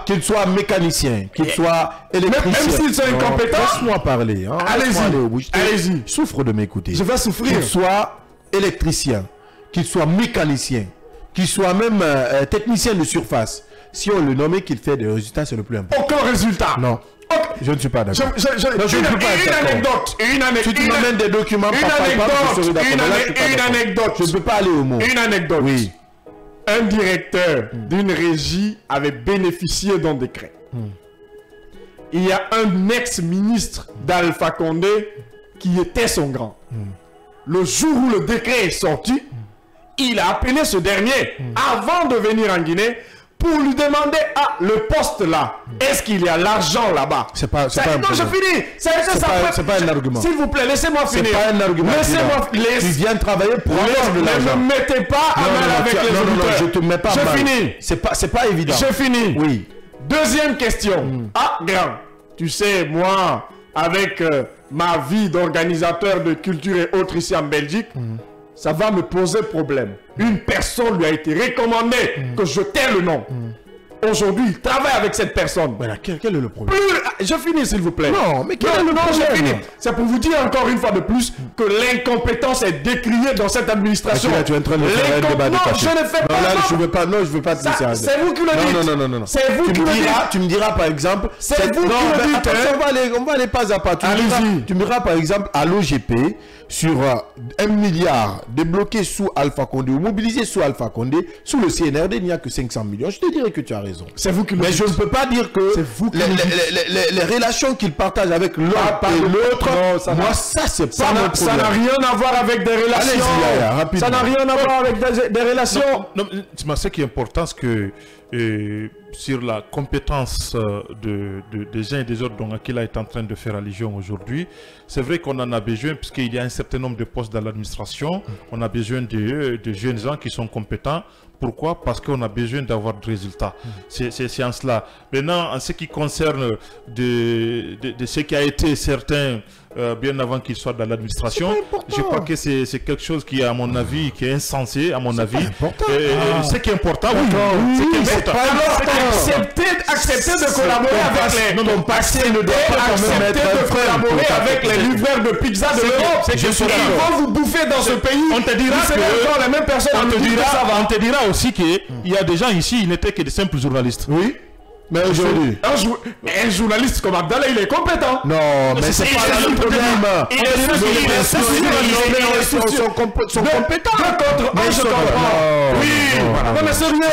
Qu'il soit mécanicien, qu'il soit électricien. Même s'ils sont incompétents. Laisse-moi parler. Allez-y. Souffre de m'écouter. Je vais souffrir. Qu'il soit électricien, qu'il soit mécanicien, qu'il soit même technicien de surface. Si on le nommait qu'il fait des résultats, c'est le plus important. Aucun résultat. Non. Okay. Je ne suis pas d'accord. Une anecdote. Si tu m'amènes des documents, une anecdote. Je ne peux pas aller au mot. Une anecdote. Oui. Un directeur d'une régie avait bénéficié d'un décret. il y a un ex-ministre d'Alpha Condé qui était son grand. Le jour où le décret est sorti, il a appelé ce dernier avant de venir en Guinée pour lui demander le poste là, est-ce qu'il y a l'argent là-bas? C'est pas un non, je finis. C'est pas un argument. S'il vous plaît, laissez-moi finir. C'est pas un argument. Tu viens travailler pour avoir de l'argent. Ne me mettez pas à mal avec les auditeurs. Non, je te mets pas je mal. finis. C'est pas évident. Je finis. Oui. Deuxième question. Grand. Tu sais, moi, avec ma vie d'organisateur de culture et autres ici en Belgique, ça va me poser problème. Une personne lui a été recommandée que je tais le nom. Aujourd'hui, il travaille avec cette personne. Voilà, quel est le problème? Je finis, s'il vous plaît. Non, mais quel est le problème? Je finis. C'est pour vous dire encore une fois de plus que l'incompétence est décriée dans cette administration. Tu es en train de faire un débat de Non, je ne fais pas. Je veux pas te laisser. C'est vous qui le dites. Non. C'est vous qui le dites. Tu me diras par exemple. C'est vous qui le dites. On va aller pas à pas. Tu me diras par exemple à l'OGP sur 1 milliard débloqué sous Alpha Condé ou mobilisé sous Alpha Condé, sous le CNRD, il n'y a que 500 millions. Je te dirais que tu as raison. C'est vous qui le Mais dites. je ne peux pas dire que les relations qu'il partage avec l'un et l'autre, moi ça c'est pas mon problème. Ça n'a rien à voir avec des relations. Ça n'a rien à voir avec des relations. Non, ce qui est important, c'est que sur la compétence des uns et des autres dont Akila est en train de faire allusion aujourd'hui, c'est vrai qu'on en a besoin puisqu'il y a un certain nombre de postes dans l'administration. On a besoin de jeunes gens qui sont compétents. Pourquoi? Parce qu'on a besoin d'avoir des résultats. C'est en cela. Maintenant, en ce qui concerne de ce qui a été certain bien avant qu'il soit dans l'administration, je crois que c'est quelque chose qui, à mon avis, qui est insensé, à mon avis. Ce qui est important, Accepter de collaborer avec les livreurs de pizza de l'Europe. Ils vont vous bouffer dans ce pays. On te dira que les mêmes personnes. On te dira aussi qu'il y a des gens ici, ils n'étaient que des simples journalistes. Oui. Mais aujourd'hui, un journaliste comme Abdallah, il est compétent. Non, mais c'est pas le problème. Ils sont compétents. Je comprends. Oui. Non mais sérieux.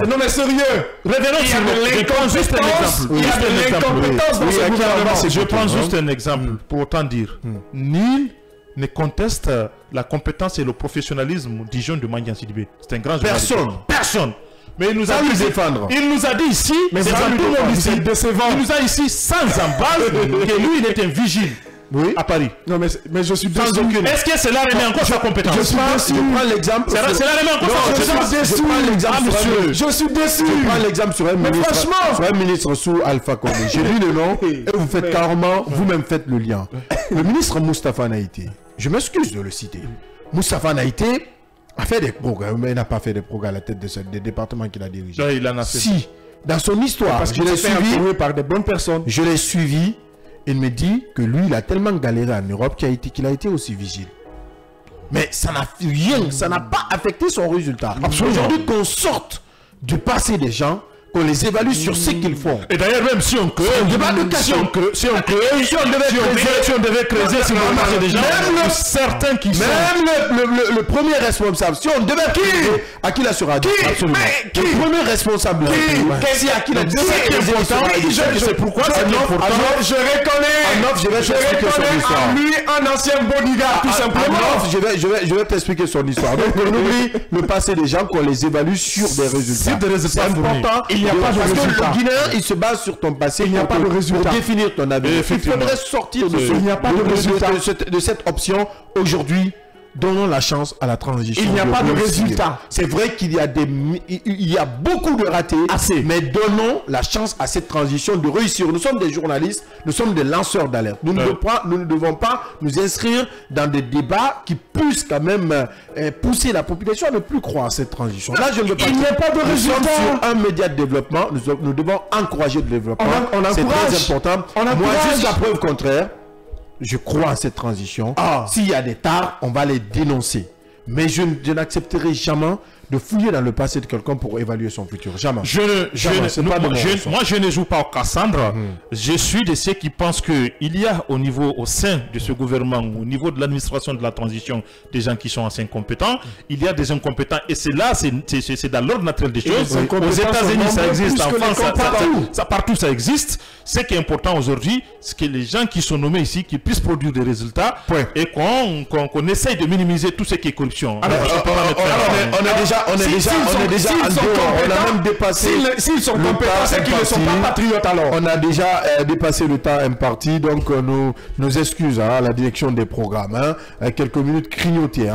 Non mais sérieux. Révérend sur l'incompétence. Il y a de l'incompétence dans ce gouvernement. Je prends juste un exemple pour autant dire. Nul ne conteste la compétence et le professionnalisme du jeune de Mandian Sidibé. C'est un grand journaliste. Personne. Mais il nous a dit défendre. Il nous a dit ici, il nous a ici sans embase que lui il est un vigile. Oui. À Paris. Non mais je suis déçu. Est-ce que cela remet encore sa compétence? Je prends l'exemple. Cela remet encore sa compétence. Je suis déçu. Je prends l'exemple sur un ministre sous Alpha Condé. J'ai lu le nom et vous faites carrément, vous-même faites le lien. Le ministre Moustapha Naïté, je m'excuse de le citer. Moustapha Naïté a fait des programmes, mais il n'a pas fait des progrès à la tête des départements qu'il a dirigés. Non, il en a fait. Si, dans son histoire, parce qu'il est suivi par des bonnes personnes. Je l'ai suivi. Il me dit que lui, il a tellement galéré en Europe qu'il a été aussi vigile. Mais ça n'a rien, ça n'a pas affecté son résultat. Aujourd'hui, qu'on sorte du passé des gens, qu'on les évalue sur ce qu'ils font. Et d'ailleurs, même si on creuse, si on devait creuser sur le marché des gens, même certains qui sont... Même le premier responsable, si on devait creuser, à qui la sera dit? Absolument. Le premier responsable, c'est à qui la devait creuser. C'est pourquoi c'est important. Je reconnais en lui un ancien bodyguard, tout simplement. Je vais t'expliquer son histoire. Donc, on oublie le passé des gens, qu'on les évalue sur des résultats. C'est important. Il n'y a pas de résultat. Parce que le Guinéen, il se base sur ton passé. Il n'y a pas de résultat. Pour définir ton avenir. Il faudrait sortir de cette option aujourd'hui. Donnons la chance à la transition. Il n'y a pas de résultat. C'est vrai qu'il y a beaucoup de ratés. Mais donnons la chance à cette transition de réussir. Nous sommes des journalistes, nous sommes des lanceurs d'alerte. Nous ne devons pas nous inscrire dans des débats qui puissent quand même pousser la population à ne plus croire à cette transition. Là, je ne veux pas. Il n'y a pas de résultat. Nous sommes sur un média de développement. Nous devons encourager le développement. C'est très important. Moi, jusqu'à preuve contraire, je crois à cette transition. S'il y a des tares, on va les dénoncer. Mais je n'accepterai jamais de fouiller dans le passé de quelqu'un pour évaluer son futur. Jamais. Moi, je ne joue pas au Cassandre. Je suis de ceux qui pensent qu'il y a au sein de ce gouvernement, au niveau de l'administration de la transition, des gens qui sont assez incompétents. Il y a des incompétents et c'est là, c'est dans l'ordre naturel des choses. Aux États-Unis, ça existe. En France, partout ça existe. Ce qui est important aujourd'hui, c'est que les gens qui sont nommés ici, qui puissent produire des résultats et qu'on essaye de minimiser tout ce qui est corruption. On a même dépassé. S'ils sont compétents, c'est qu'ils ne sont pas patriotes alors. On a déjà dépassé le temps imparti, donc nos excuses à la direction des programmes. Quelques minutes crignotées,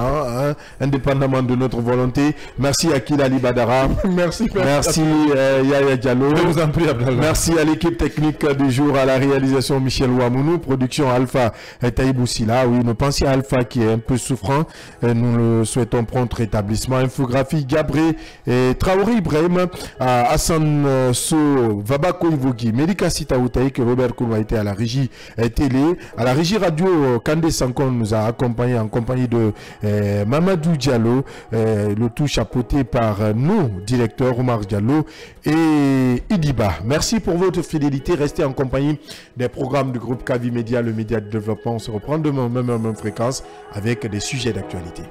indépendamment de notre volonté. Merci Akil Ali Badara. Merci Yaya Diallo. Je vous en prie, Abdallah. Merci à l'équipe technique du jour, à la réalisation Michel Ouamounou, production Alpha Taïbou Silla. Oui, nous pensions à Alpha qui est un peu souffrant. Nous le souhaitons prompt rétablissement. Infographie Gabré et Traoré Ibrahim, Hassan So, Vabako Ivogi, Melika Sitaoutaï, que Robert Kourou a été à la régie télé, à la régie radio. Kandé Sankon nous a accompagné en compagnie de Mamadou Diallo, le tout chapeauté par nos directeurs Omar Diallo et Idiba. Merci pour votre fidélité. Restez en compagnie des programmes du groupe Kavi Média, le média de développement. On se reprend demain, même fréquence, avec des sujets d'actualité.